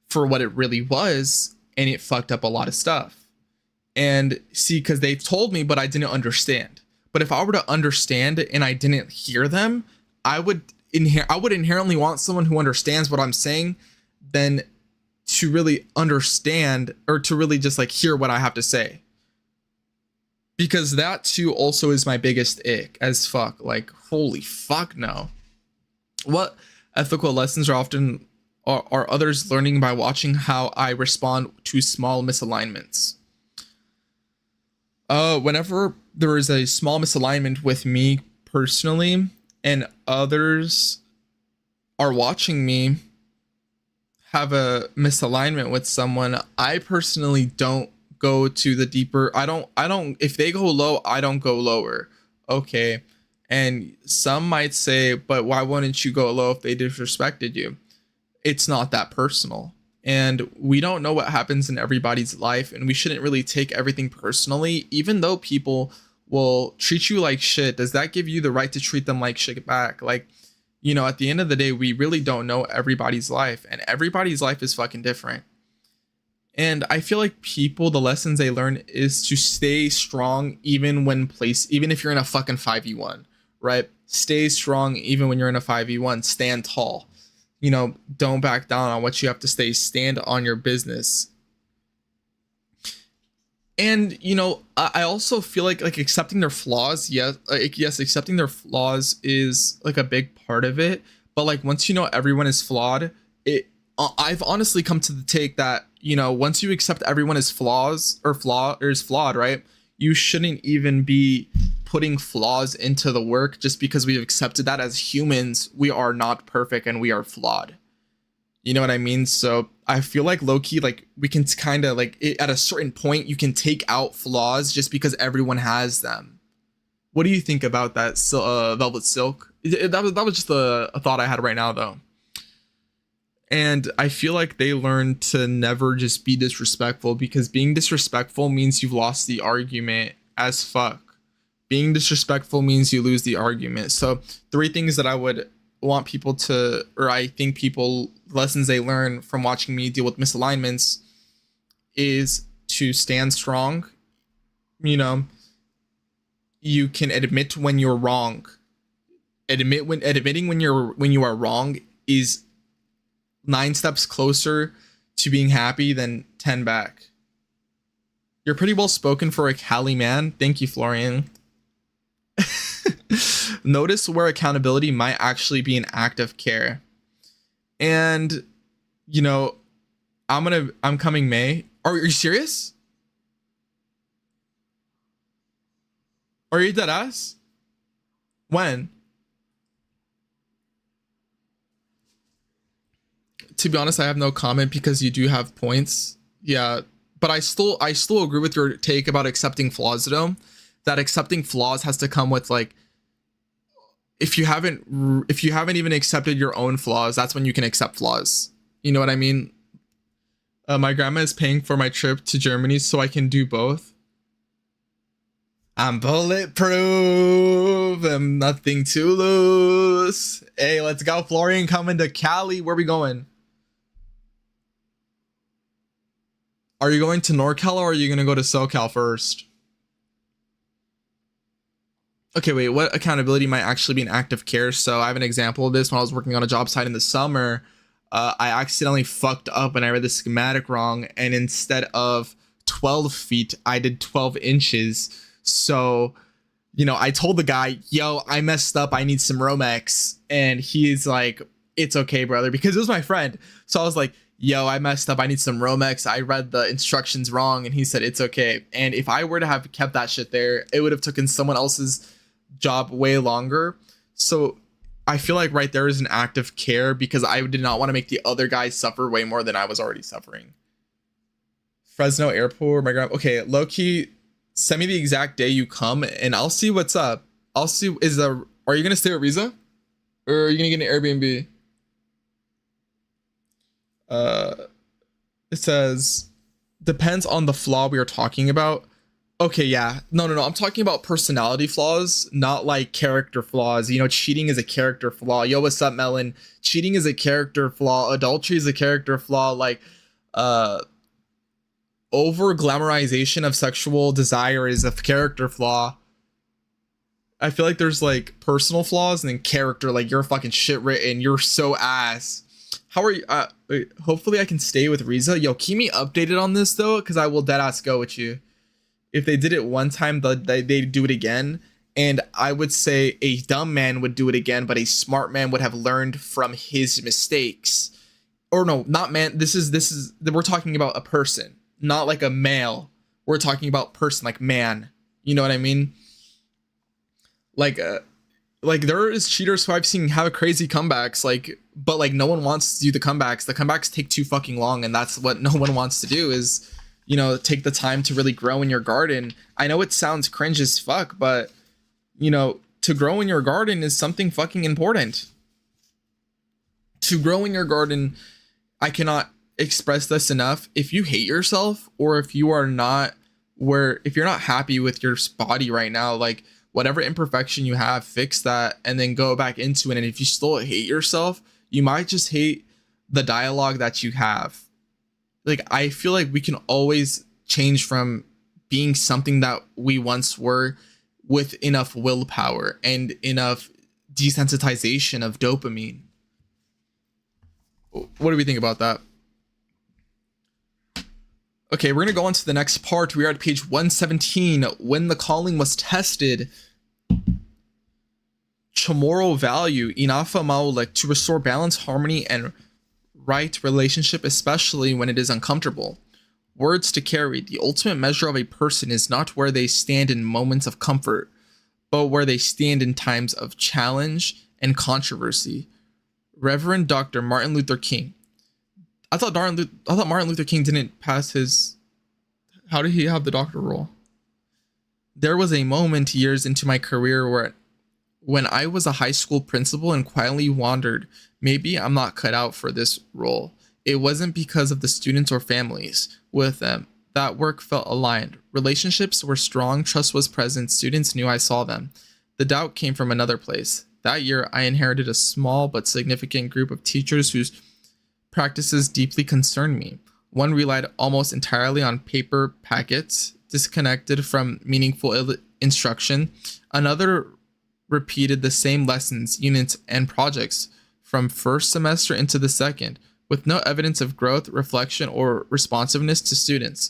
for what it really was, and it fucked up a lot of stuff. And see, because they've told me, but I didn't understand. But if I were to understand and I didn't hear them, I would inherently want someone who understands what I'm saying than to really understand, or to really just like hear what I have to say. Because that too also is my biggest ick as fuck. Like, holy fuck no. What ethical lessons are often are others learning by watching how I respond to small misalignments? Whenever there is a small misalignment with me personally, and others are watching me have a misalignment with someone, I personally don't go to the deeper. I don't, if they go low, I don't go lower. Okay. And some might say, but why wouldn't you go low if they disrespected you? It's not that personal. And we don't know what happens in everybody's life, and we shouldn't really take everything personally. Even though people will treat you like shit, does that give you the right to treat them like shit back? Like, you know, at the end of the day, we really don't know everybody's life, and everybody's life is fucking different. And I feel like people, the lessons they learn is to stay strong even if you're in a fucking 5v1, right? Stay strong even when you're in a 5v1. Stand tall. You know, don't back down on what you have to say. Stand on your business. And I also feel like accepting their flaws, yes, yes, accepting their flaws is like a big part of it. But like once you know everyone is flawed, it I've honestly come to the take that once you accept everyone is is flawed, right? You shouldn't even be putting flaws into the work just because we've accepted that as humans we are not perfect and we are flawed. You know what I mean? So I feel like low key, like we can kind of like at a certain point, you can take out flaws just because everyone has them. What do you think about that, Velvet Silk? That was just a thought I had right now, though. And I feel like they learned to never just be disrespectful because being disrespectful means you've lost the argument as fuck. Being disrespectful means you lose the argument. So, three things that I would want people to, or I think people, lessons they learn from watching me deal with misalignments is to stand strong. You know, you can admit when you're wrong. Admitting when you are wrong is 9 steps closer to being happy than 10 back. You're pretty well spoken for a Cali man. Thank you, Florian. Notice where accountability might actually be an act of care. And I'm coming May. Are you serious? Are you dead ass? When? To be honest, I have no comment because you do have points. Yeah, but I still agree with your take about accepting flaws though. That accepting flaws has to come with like if you haven't even accepted your own flaws, that's when you can accept flaws. You know what I mean? My grandma is paying for my trip to Germany so I can do both. I'm bulletproof. I'm nothing to lose. Hey, let's go, Florian. Coming to Cali. Where we going? Are you going to NorCal or are you gonna go to SoCal first? Okay, wait, what accountability might actually be an act of care? So I have an example of this. When I was working on a job site in the summer, I accidentally fucked up and I read the schematic wrong. And instead of 12 feet, I did 12 inches. So, I told the guy, yo, I messed up. I need some Romex. And he's like, it's okay, brother, because it was my friend. So I was like, yo, I messed up. I need some Romex. I read the instructions wrong. And he said, it's okay. And if I were to have kept that shit there, it would have taken someone else's job way longer. So I feel like right there is an act of care because I did not want to make the other guy suffer way more than I was already suffering. Fresno Airport, my grandma. Okay, low key, send me the exact day you come and I'll see what's up. I'll see. Are you gonna stay at Riza or are you gonna get an Airbnb? Uh, it says depends on the flaw we are talking about. Okay, yeah. No. I'm talking about personality flaws, not like character flaws. Cheating is a character flaw. Yo, what's up, Melon? Cheating is a character flaw. Adultery is a character flaw. Like, over glamorization of sexual desire is a character flaw. I feel like there's like personal flaws and then character, like you're fucking shit written. You're so ass. How are you? Wait, hopefully I can stay with Riza. Yo, keep me updated on this though, because I will dead ass go with you. If they did it one time, they'd do it again. And I would say a dumb man would do it again, but a smart man would have learned from his mistakes. Or no, not man. This is we're talking about a person, not like a male. We're talking about person, like man. You know what I mean? Like there is cheaters who I've seen have crazy comebacks, but like no one wants to do the comebacks. The comebacks take too fucking long, and that's what no one wants to do is take the time to really grow in your garden. I know it sounds cringe as fuck, but to grow in your garden is something fucking important. To grow in your garden, I cannot express this enough. If you hate yourself or if you're not happy with your body right now, like whatever imperfection you have, fix that and then go back into it. And if you still hate yourself, you might just hate the dialogue that you have. Like, I feel like we can always change from being something that we once were with enough willpower and enough desensitization of dopamine. What do we think about that? Okay, we're gonna go on to the next part. We are at page 117. When the calling was tested, Chamorro value Inafa Maulek to restore balance, harmony, and right relationship, especially when it is uncomfortable. Words to carry. The ultimate measure of a person is not where they stand in moments of comfort, but where they stand in times of challenge and controversy. Reverend Dr. Martin Luther King. I thought Martin Luther King didn't pass his. How did he have the doctor role? There was a moment years into my career when I was a high school principal and quietly wondered, maybe I'm not cut out for this role. It wasn't because of the students or families with them. That work felt aligned. Relationships were strong, trust was present, students knew I saw them. The doubt came from another place. That year, I inherited a small but significant group of teachers whose practices deeply concerned me. One relied almost entirely on paper packets, disconnected from meaningful instruction. Another repeated the same lessons, units, and projects from first semester into the second, with no evidence of growth, reflection, or responsiveness to students.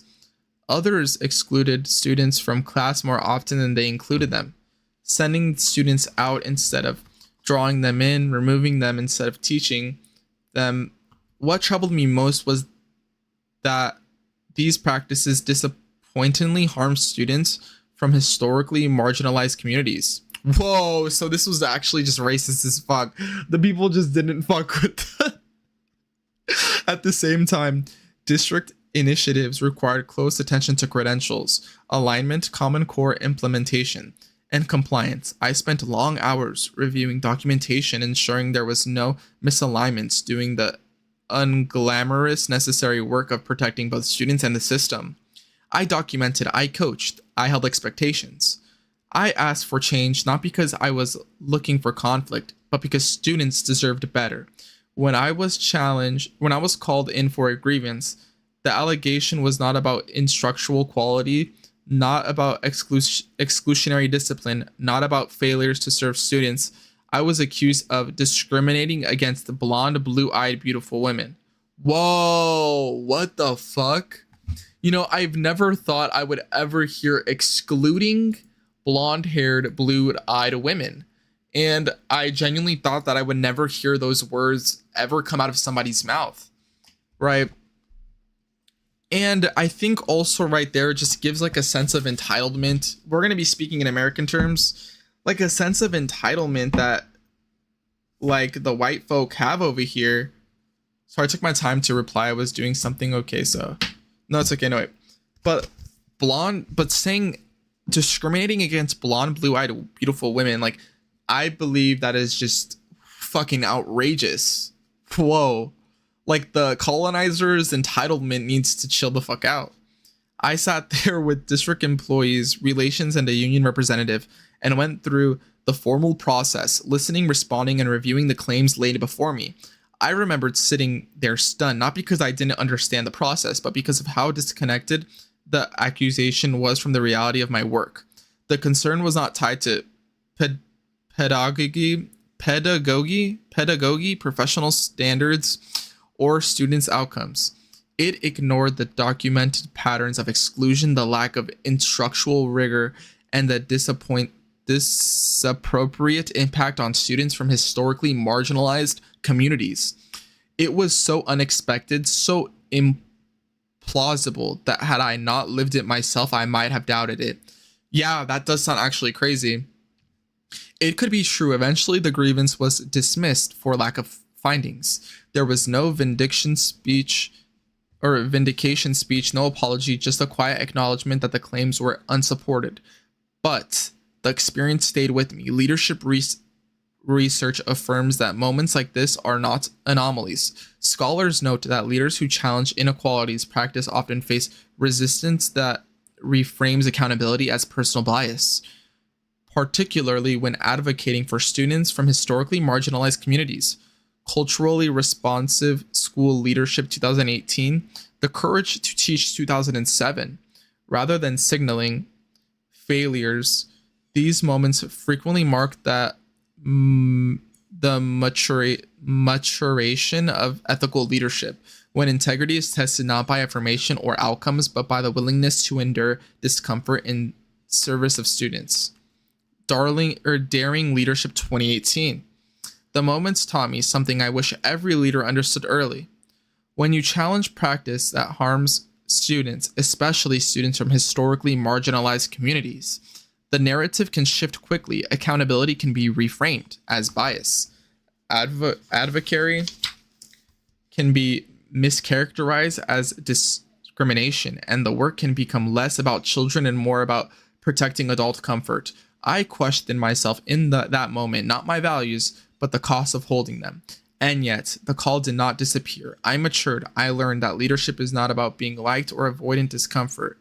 Others excluded students from class more often than they included them, sending students out instead of drawing them in, removing them instead of teaching them. What troubled me most was that these practices disappointingly harm students from historically marginalized communities. Whoa, so this was actually just racist as fuck. The people just didn't fuck with that. At the same time, district initiatives required close attention to credentials, alignment, Common Core implementation, and compliance. I spent long hours reviewing documentation, ensuring there was no misalignments, doing the unglamorous necessary work of protecting both students and the system. I documented, I coached, I held expectations. I asked for change not because I was looking for conflict, but because students deserved better. When I was called in for a grievance, the allegation was not about instructional quality, not about exclusionary discipline, not about failures to serve students. I was accused of discriminating against blonde, blue-eyed, beautiful women. Whoa, what the fuck? You know, I've never thought I would ever hear excluding blonde-haired, blue-eyed women. And I genuinely thought that I would never hear those words ever come out of somebody's mouth, right? And I think also right there just gives like a sense of entitlement. We're going to be speaking in American terms, like a sense of entitlement that like the white folk have over here. Sorry, I took my time to reply. I was doing something. Okay, so no, it's okay. No, wait. But saying discriminating against blonde, blue-eyed, beautiful women, like I believe that is just fucking outrageous. Whoa. Like the colonizers' entitlement needs to chill the fuck out. I sat there with district employees, relations, and a union representative and went through the formal process, listening, responding, and reviewing the claims laid before me. I remembered sitting there stunned, not because I didn't understand the process, but because of how disconnected the accusation was from the reality of my work. The concern was not tied to pedagogy, professional standards, or students' outcomes. It ignored the documented patterns of exclusion, the lack of instructional rigor, and the disappropriate impact on students from historically marginalized communities. It was so unexpected, so implausible that had I not lived it myself, I might have doubted it. Yeah, that does sound actually crazy. It could be true. Eventually, the grievance was dismissed for lack of findings. There was no vindication speech, no apology, just a quiet acknowledgement that the claims were unsupported. But the experience stayed with me. Leadership research affirms that moments like this are not anomalies. Scholars note that leaders who challenge inequalities practice often face resistance that reframes accountability as personal bias, particularly when advocating for students from historically marginalized communities. Culturally Responsive School Leadership 2018, The Courage to Teach 2007. Rather than signaling failures, these moments frequently mark that the maturation of ethical leadership. when integrity is tested not by affirmation or outcomes, but by the willingness to endure discomfort in service of students. Daring Leadership 2018. The moments taught me something I wish every leader understood early. When you challenge practice that harms students, especially students from historically marginalized communities, the narrative can shift quickly. Accountability can be reframed as bias. Advocacy can be mischaracterized as discrimination, and the work can become less about children and more about protecting adult comfort. I questioned myself in that moment, not my values, but the cost of holding them. And yet, the call did not disappear. I matured. I learned that leadership is not about being liked or avoiding discomfort.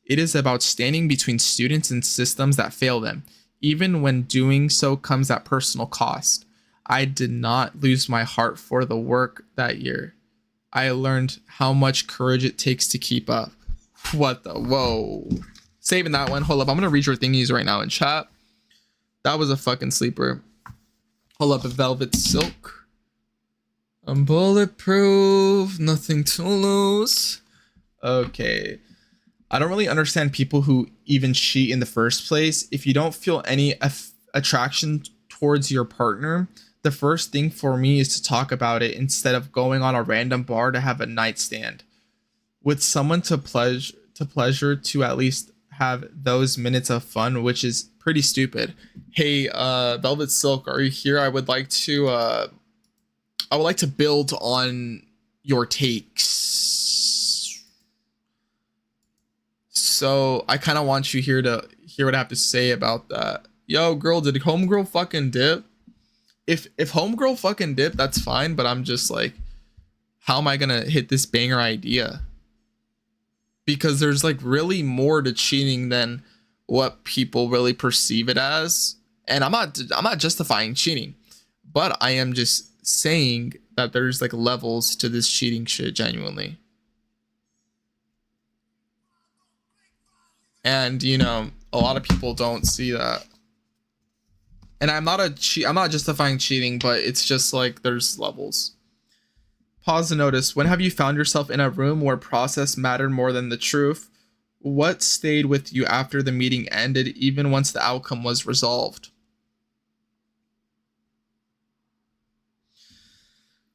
It is about standing between students and systems that fail them, even when doing so comes at personal cost. I did not lose my heart for the work that year. I learned how much courage it takes to keep up. What the? Whoa. Saving that one. Hold up. I'm going to read your thingies right now in chat. That was a fucking sleeper. Hold up. A Velvet Silk. I'm bulletproof. Nothing to lose. Okay. I don't really understand people who even cheat in the first place. If you don't feel any attraction towards your partner, the first thing for me is to talk about it instead of going on a random bar to have a nightstand with someone to pleasure to at least have those minutes of fun, which is pretty stupid. Hey, Velvet Silk, are you here? I would like to build on your takes. So I kind of want you here to hear what I have to say about that. Yo, girl, did homegirl fucking dip? If homegirl fucking dip, that's fine, but I'm just like, how am I gonna hit this banger idea? Because there's like really more to cheating than what people really perceive it as. And I'm not justifying cheating, but I am just saying that there's like levels to this cheating shit genuinely. And you know, a lot of people don't see that. And I'm not justifying cheating, but it's just like there's levels. Pause to notice. When have you found yourself in a room where process mattered more than the truth? What stayed with you after the meeting ended, even once the outcome was resolved?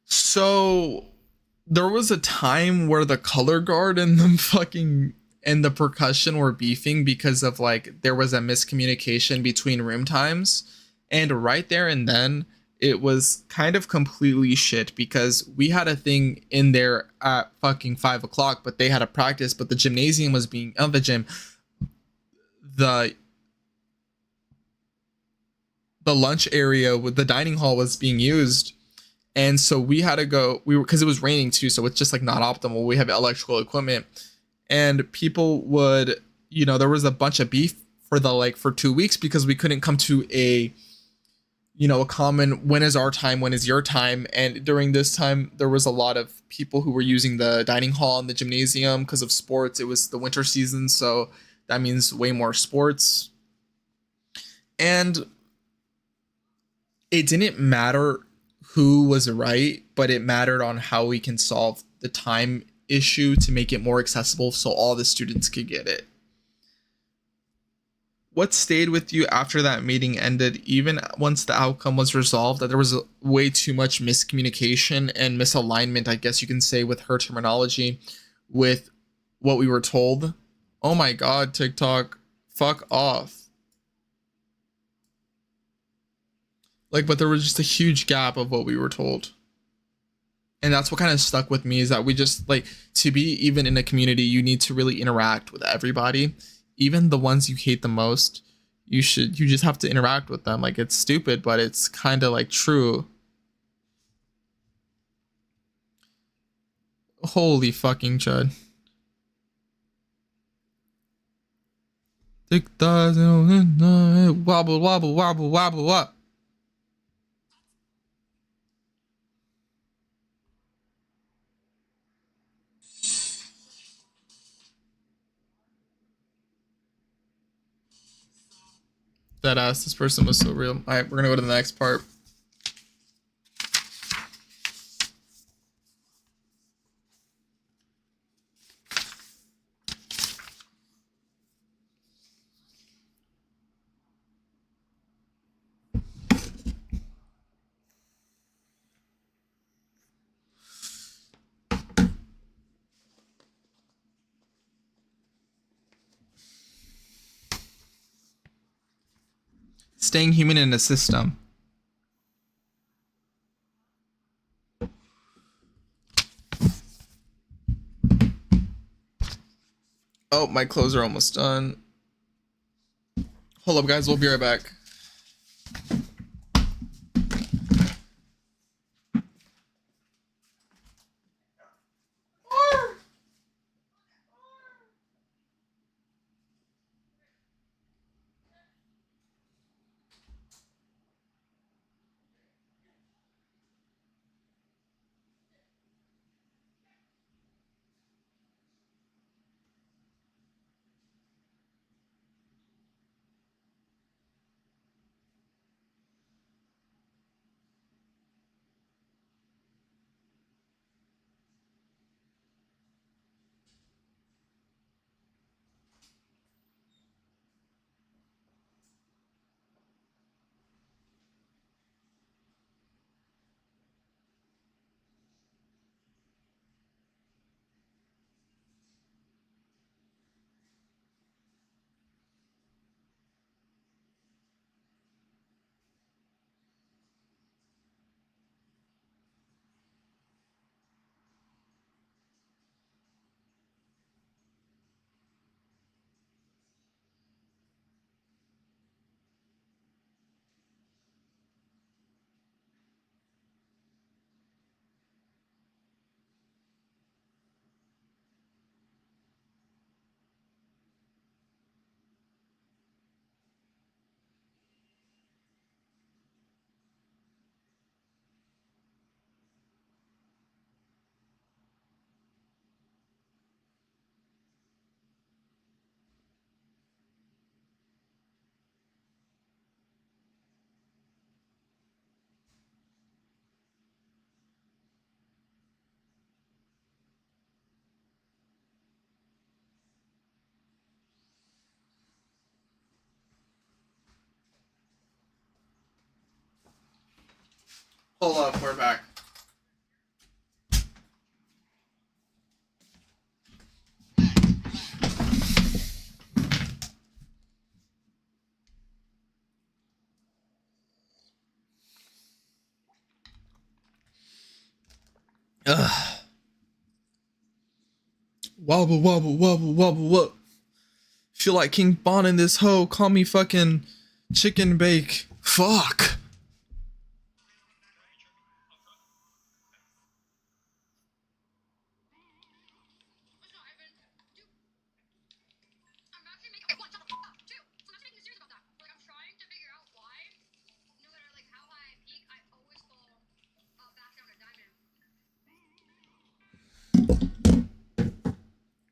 So there was a time where the color guard and the percussion were beefing because of like there was a miscommunication between room times. And right there and then, it was kind of completely shit because we had a thing in there at fucking 5 o'clock, but they had a practice, but the gymnasium was being, the lunch area with the dining hall was being used. And so we had to go, because it was raining too, so it's just like not optimal. We have electrical equipment and people would, there was a bunch of beef for 2 weeks because we couldn't come to a common when is our time, when is your time. And during this time, there was a lot of people who were using the dining hall and the gymnasium because of sports. It was the winter season, so that means way more sports. And it didn't matter who was right, but it mattered on how we can solve the time issue to make it more accessible so all the students could get it. What stayed with you after that meeting ended, even once the outcome was resolved, that there was way too much miscommunication and misalignment, I guess you can say, with her terminology, with what we were told? Oh my God, TikTok, fuck off. But there was just a huge gap of what we were told. And that's what kind of stuck with me, is that we just, to be even in a community, you need to really interact with everybody. Even the ones you hate the most, you just have to interact with them. It's stupid, but it's kind of true. Holy fucking chud. Wobble, wobble, wobble, wobble, wobble. That ass, this person was so real. All right, we're gonna go to the next part. Staying human in a system. Oh, my clothes are almost done. Hold up, guys. We'll be right back. Hold up, we're back. Ugh. Wobble, wobble, wobble, wobble, wobble. Feel like King Bon in this hoe. Call me fucking chicken bake. Fuck.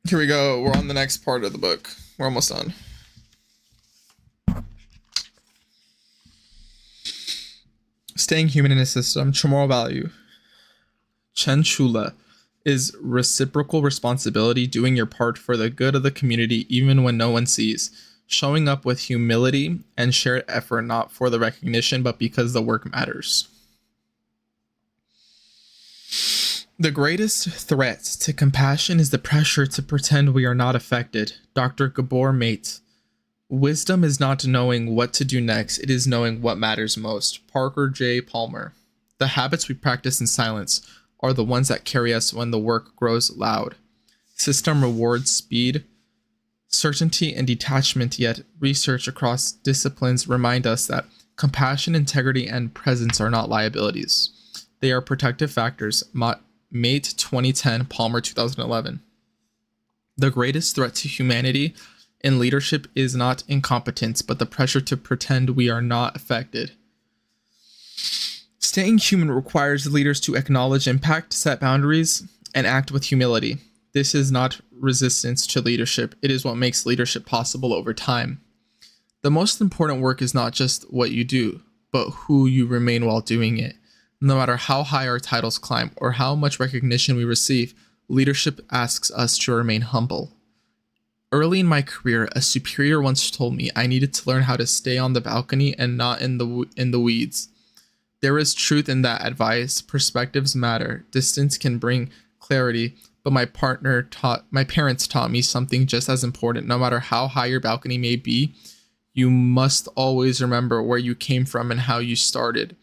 Here we go. We're on the next part of the book. We're almost done. Staying human in a system. Moral value. Chen Chula is reciprocal responsibility, doing your part for the good of the community even when no one sees. Showing up with humility and shared effort, not for the recognition, but because the work matters. The greatest threat to compassion is the pressure to pretend we are not affected. Dr. Gabor Mate. Wisdom is not knowing what to do next, it is knowing what matters most. Parker J. Palmer. The habits we practice in silence are the ones that carry us when the work grows loud. System rewards speed, certainty, and detachment, yet research across disciplines remind us that compassion, integrity, and presence are not liabilities. They are protective factors. Mate 2010, Palmer 2011. The greatest threat to humanity in leadership is not incompetence, but the pressure to pretend we are not affected. Staying human requires leaders to acknowledge impact, set boundaries, and act with humility. This is not resistance to leadership. It is what makes leadership possible over time. The most important work is not just what you do, but who you remain while doing it. No matter how high our titles climb or how much recognition we receive, leadership asks us to remain humble. Early in my career, a superior once told me I needed to learn how to stay on the balcony and not in the weeds. There is truth in that advice. Perspectives matter. Distance can bring clarity, but my parents taught me something just as important. No matter how high your balcony may be, You must always remember where you came from and how you started.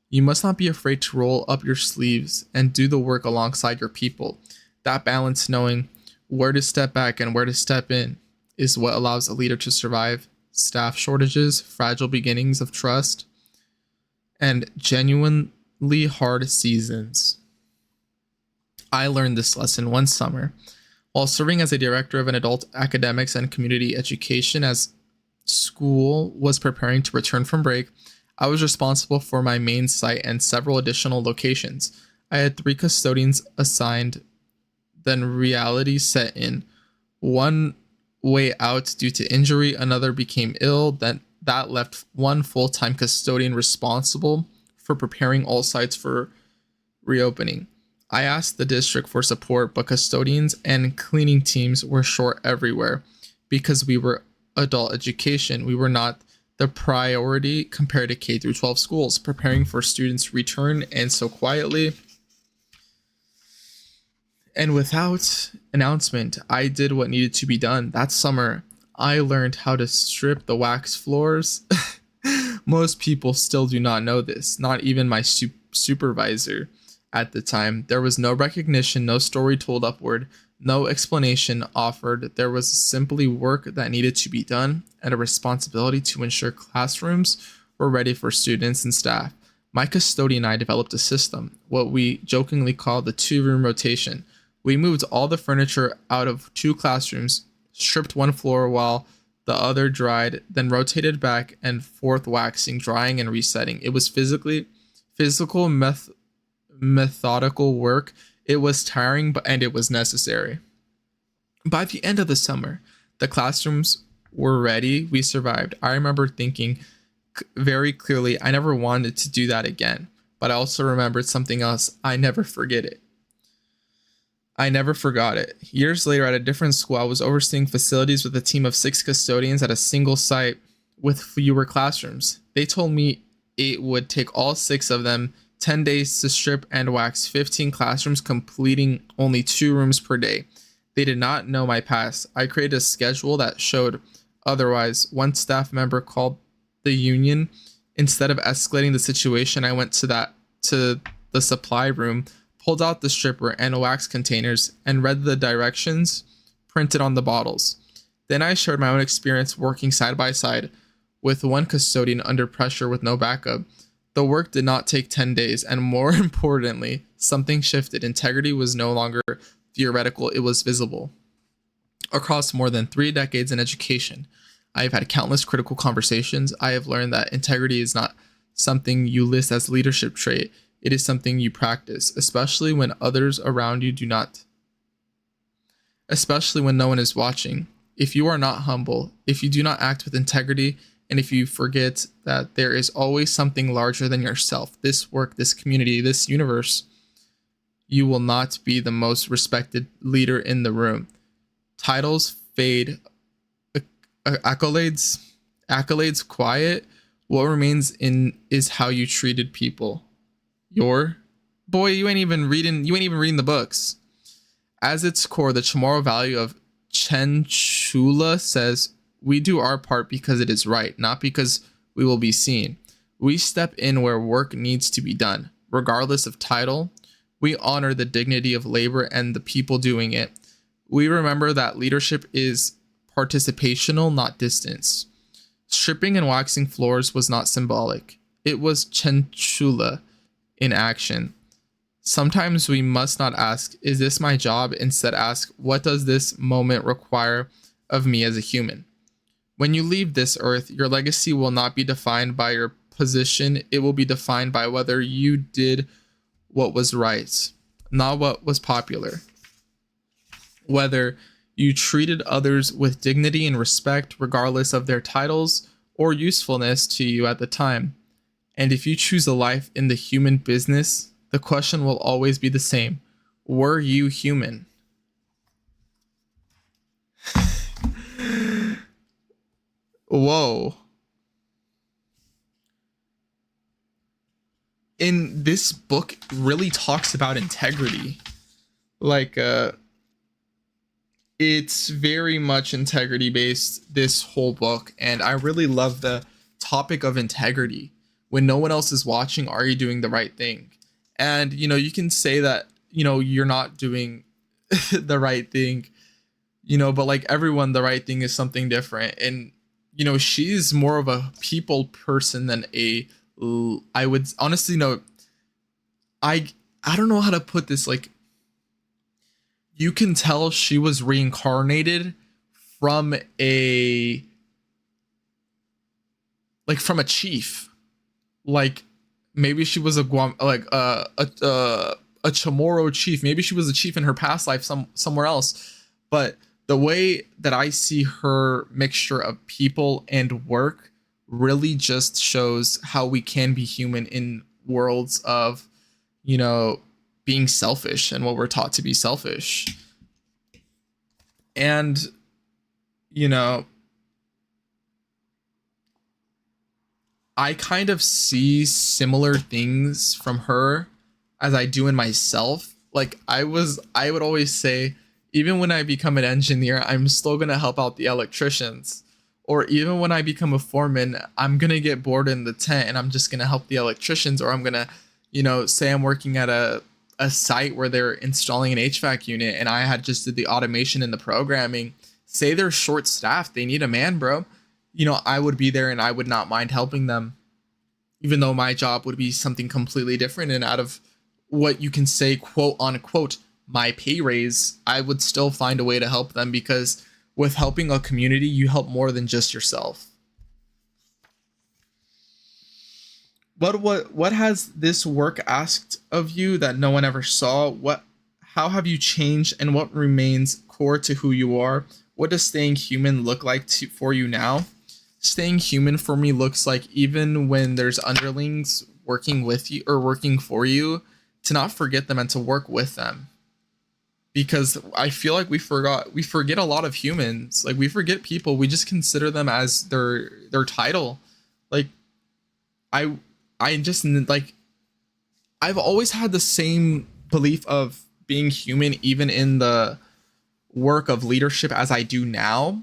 You must not be afraid to roll up your sleeves and do the work alongside your people. That balance, knowing where to step back and where to step in, is what allows a leader to survive staff shortages, fragile beginnings of trust, and genuinely hard seasons. I learned this lesson one summer while serving as a director of an adult academics and community education as school was preparing to return from break. I was responsible for my main site and several additional locations. I had 3 custodians assigned, then reality set in. One way out due to injury, another became ill, then that left one full-time custodian responsible for preparing all sites for reopening. I asked the district for support, but custodians and cleaning teams were short everywhere. Because we were adult education, we were not the priority compared to K through 12 schools preparing for students' return, and so quietly and without announcement, I did what needed to be done. That summer, I learned how to strip the wax floors. Most people still do not know this, not even my supervisor at the time. There was no recognition, no story told upward, no explanation offered. There was simply work that needed to be done and a responsibility to ensure classrooms were ready for students and staff. My custodian and I developed a system, what we jokingly called the 2-room rotation. We moved all the furniture out of 2 classrooms, stripped one floor while the other dried, then rotated back and forth, waxing, drying, and resetting. It was physical, methodical work. It was tiring, and it was necessary. By the end of the summer, the classrooms were ready. We survived. I remember thinking very clearly, I never wanted to do that again. But I also remembered something else. I never forgot it. Years later, at a different school, I was overseeing facilities with a team of 6 custodians at a single site with fewer classrooms. They told me it would take all 6 of them 10 days to strip and wax 15 classrooms, completing only 2 rooms per day. They did not know my past. I created a schedule that showed otherwise. One staff member called the union. Instead of escalating the situation, I went to the supply room, pulled out the stripper and wax containers, and read the directions printed on the bottles. Then I shared my own experience working side by side with one custodian under pressure with no backup. The work did not take 10 days, and more importantly, something shifted. Integrity was no longer theoretical, it was visible. Across more than 3 decades in education, I have had countless critical conversations. I have learned that integrity is not something you list as a leadership trait. It is something you practice, especially when others around you do not. Especially when no one is watching. If you are not humble, if you do not act with integrity, and if you forget that there is always something larger than yourself, this work, this community, this universe, you will not be the most respected leader in the room. Titles fade, accolades quiet. What remains in is how you treated people. You ain't even reading the books. As its core, the Chamorro value of Chen Chula says, we do our part because it is right, not because we will be seen. We step in where work needs to be done, regardless of title. We honor the dignity of labor and the people doing it. We remember that leadership is participational, not distance. Stripping and waxing floors was not symbolic. It was Chen Chula in action. Sometimes we must not ask, is this my job? Instead ask, what does this moment require of me as a human? When you leave this earth, your legacy will not be defined by your position. It will be defined by whether you did what was right, not what was popular. Whether you treated others with dignity and respect, regardless of their titles or usefulness to you at the time. And if you choose a life in the human business, the question will always be the same. Were you human? Whoa. In this book really talks about integrity. Like it's very much integrity based, this whole book, and I really love the topic of integrity. When no one else is watching, are you doing the right thing? And you can say that you're not doing the right thing, but like everyone, the right thing is something different. And she's more of a people person than I would honestly know. I don't know how to put this. Like, you can tell she was reincarnated from a from a chief. Like, maybe she was a Guam, like a Chamorro chief. Maybe she was a chief in her past life somewhere else. But the way that I see her mixture of people and work really just shows how we can be human in worlds of, being selfish and what we're taught to be selfish. And, you know, I kind of see similar things from her as I do in myself. Like, I would always say, even when I become an engineer, I'm still going to help out the electricians. Or even when I become a foreman, I'm going to get bored in the tent and I'm just going to help the electricians. Or I'm going to, say I'm working at a site where they're installing an HVAC unit and I had just did the automation and the programming. Say they're short staffed, they need a man, bro. I would be there and I would not mind helping them, even though my job would be something completely different. And out of what you can say, quote unquote, my pay raise, I would still find a way to help them, because with helping a community, you help more than just yourself. But what has this work asked of you that no one ever saw? How have you changed, and what remains core to who you are? What does staying human look like for you now? Staying human for me looks like, even when there's underlings working with you or working for you, to not forget them and to work with them. Because I feel like we forget a lot of humans. Like, we forget people. We just consider them as their title. Like, I just, like, I've always had the same belief of being human, even in the work of leadership, as I do now,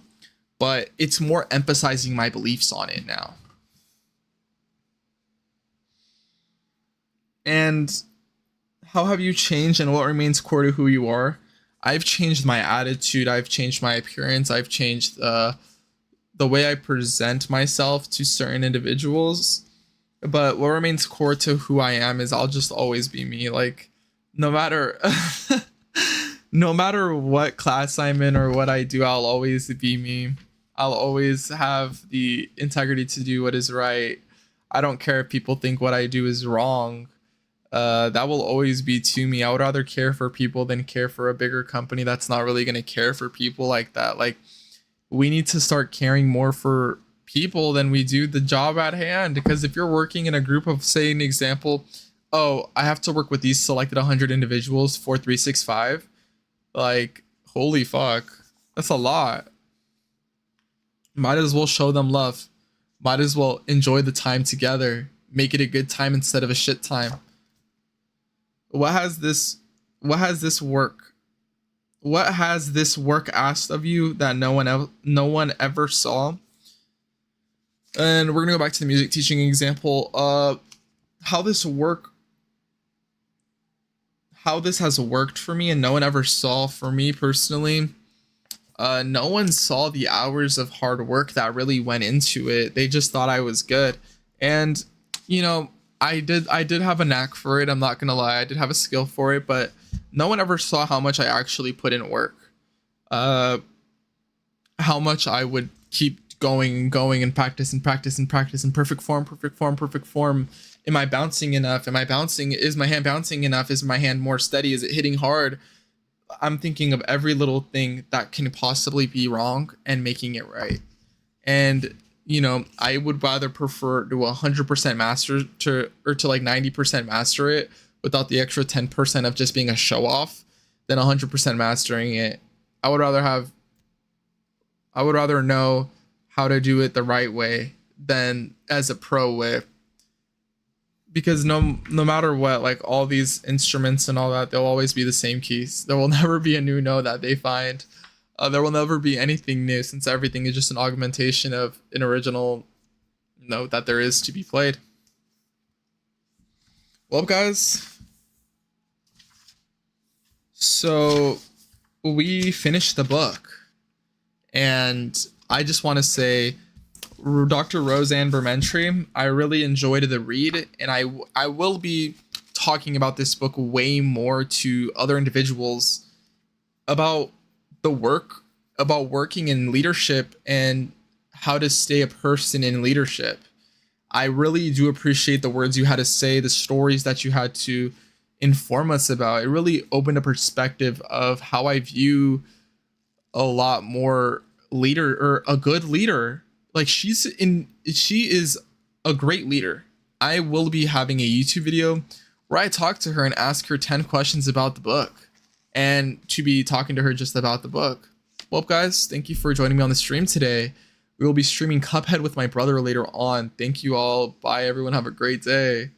but it's more emphasizing my beliefs on it now. And how have you changed, and what remains core to who you are? I've changed my attitude. I've changed my appearance. I've changed the way I present myself to certain individuals. But what remains core to who I am is I'll just always be me. Like, no matter no matter what class I'm in or what I do, I'll always be me. I'll always have the integrity to do what is right. I don't care if people think what I do is wrong. That will always be to me. I would rather care for people than care for a bigger company that's not really going to care for people like that. Like, we need to start caring more for people than we do the job at hand. Because if you're working in a group of, say, an example, oh, I have to work with these selected 100 individuals for 365. Like, holy fuck, that's a lot. Might as well show them love. Might as well enjoy the time together. Make it a good time instead of a shit time. What has this work asked of you that no one ever saw? And we're gonna go back to the music teaching example. How this has worked for me and no one ever saw. For me personally, no one saw the hours of hard work that really went into it. They just thought I was good. And I did have a knack for it. I'm not gonna lie, I did have a skill for it, but no one ever saw how much I actually put in work. How much I would keep going and going and practice and practice and practice in perfect form. Am I bouncing enough? Is my hand bouncing enough? Is my hand more steady? Is it hitting hard? I'm thinking of every little thing that can possibly be wrong and making it right. And I would rather prefer to 100% master to like 90% master it without the extra 10% of just being a show off than 100% mastering it. I would rather know how to do it the right way than as a pro way. Because no matter what, like, all these instruments and all that, they'll always be the same keys. There will never be a new note that they find. There will never be anything new since everything is just an augmentation of an original note that there is to be played. Well, guys, so we finished the book, and I just want to say, Dr. Ann Bomentre, I really enjoyed the read, and I will be talking about this book way more to other individuals about the work, about working in leadership and how to stay a person in leadership. I really do appreciate the words you had to say, the stories that you had to inform us about. It really opened a perspective of how I view a lot more leader, or a good leader. Like she is a great leader. I will be having a YouTube video where I talk to her and ask her 10 questions about the book, and to be talking to her just about the book. Well, guys, thank you for joining me on the stream today. We will be streaming Cuphead with my brother later on. Thank you all. Bye, everyone. Have a great day.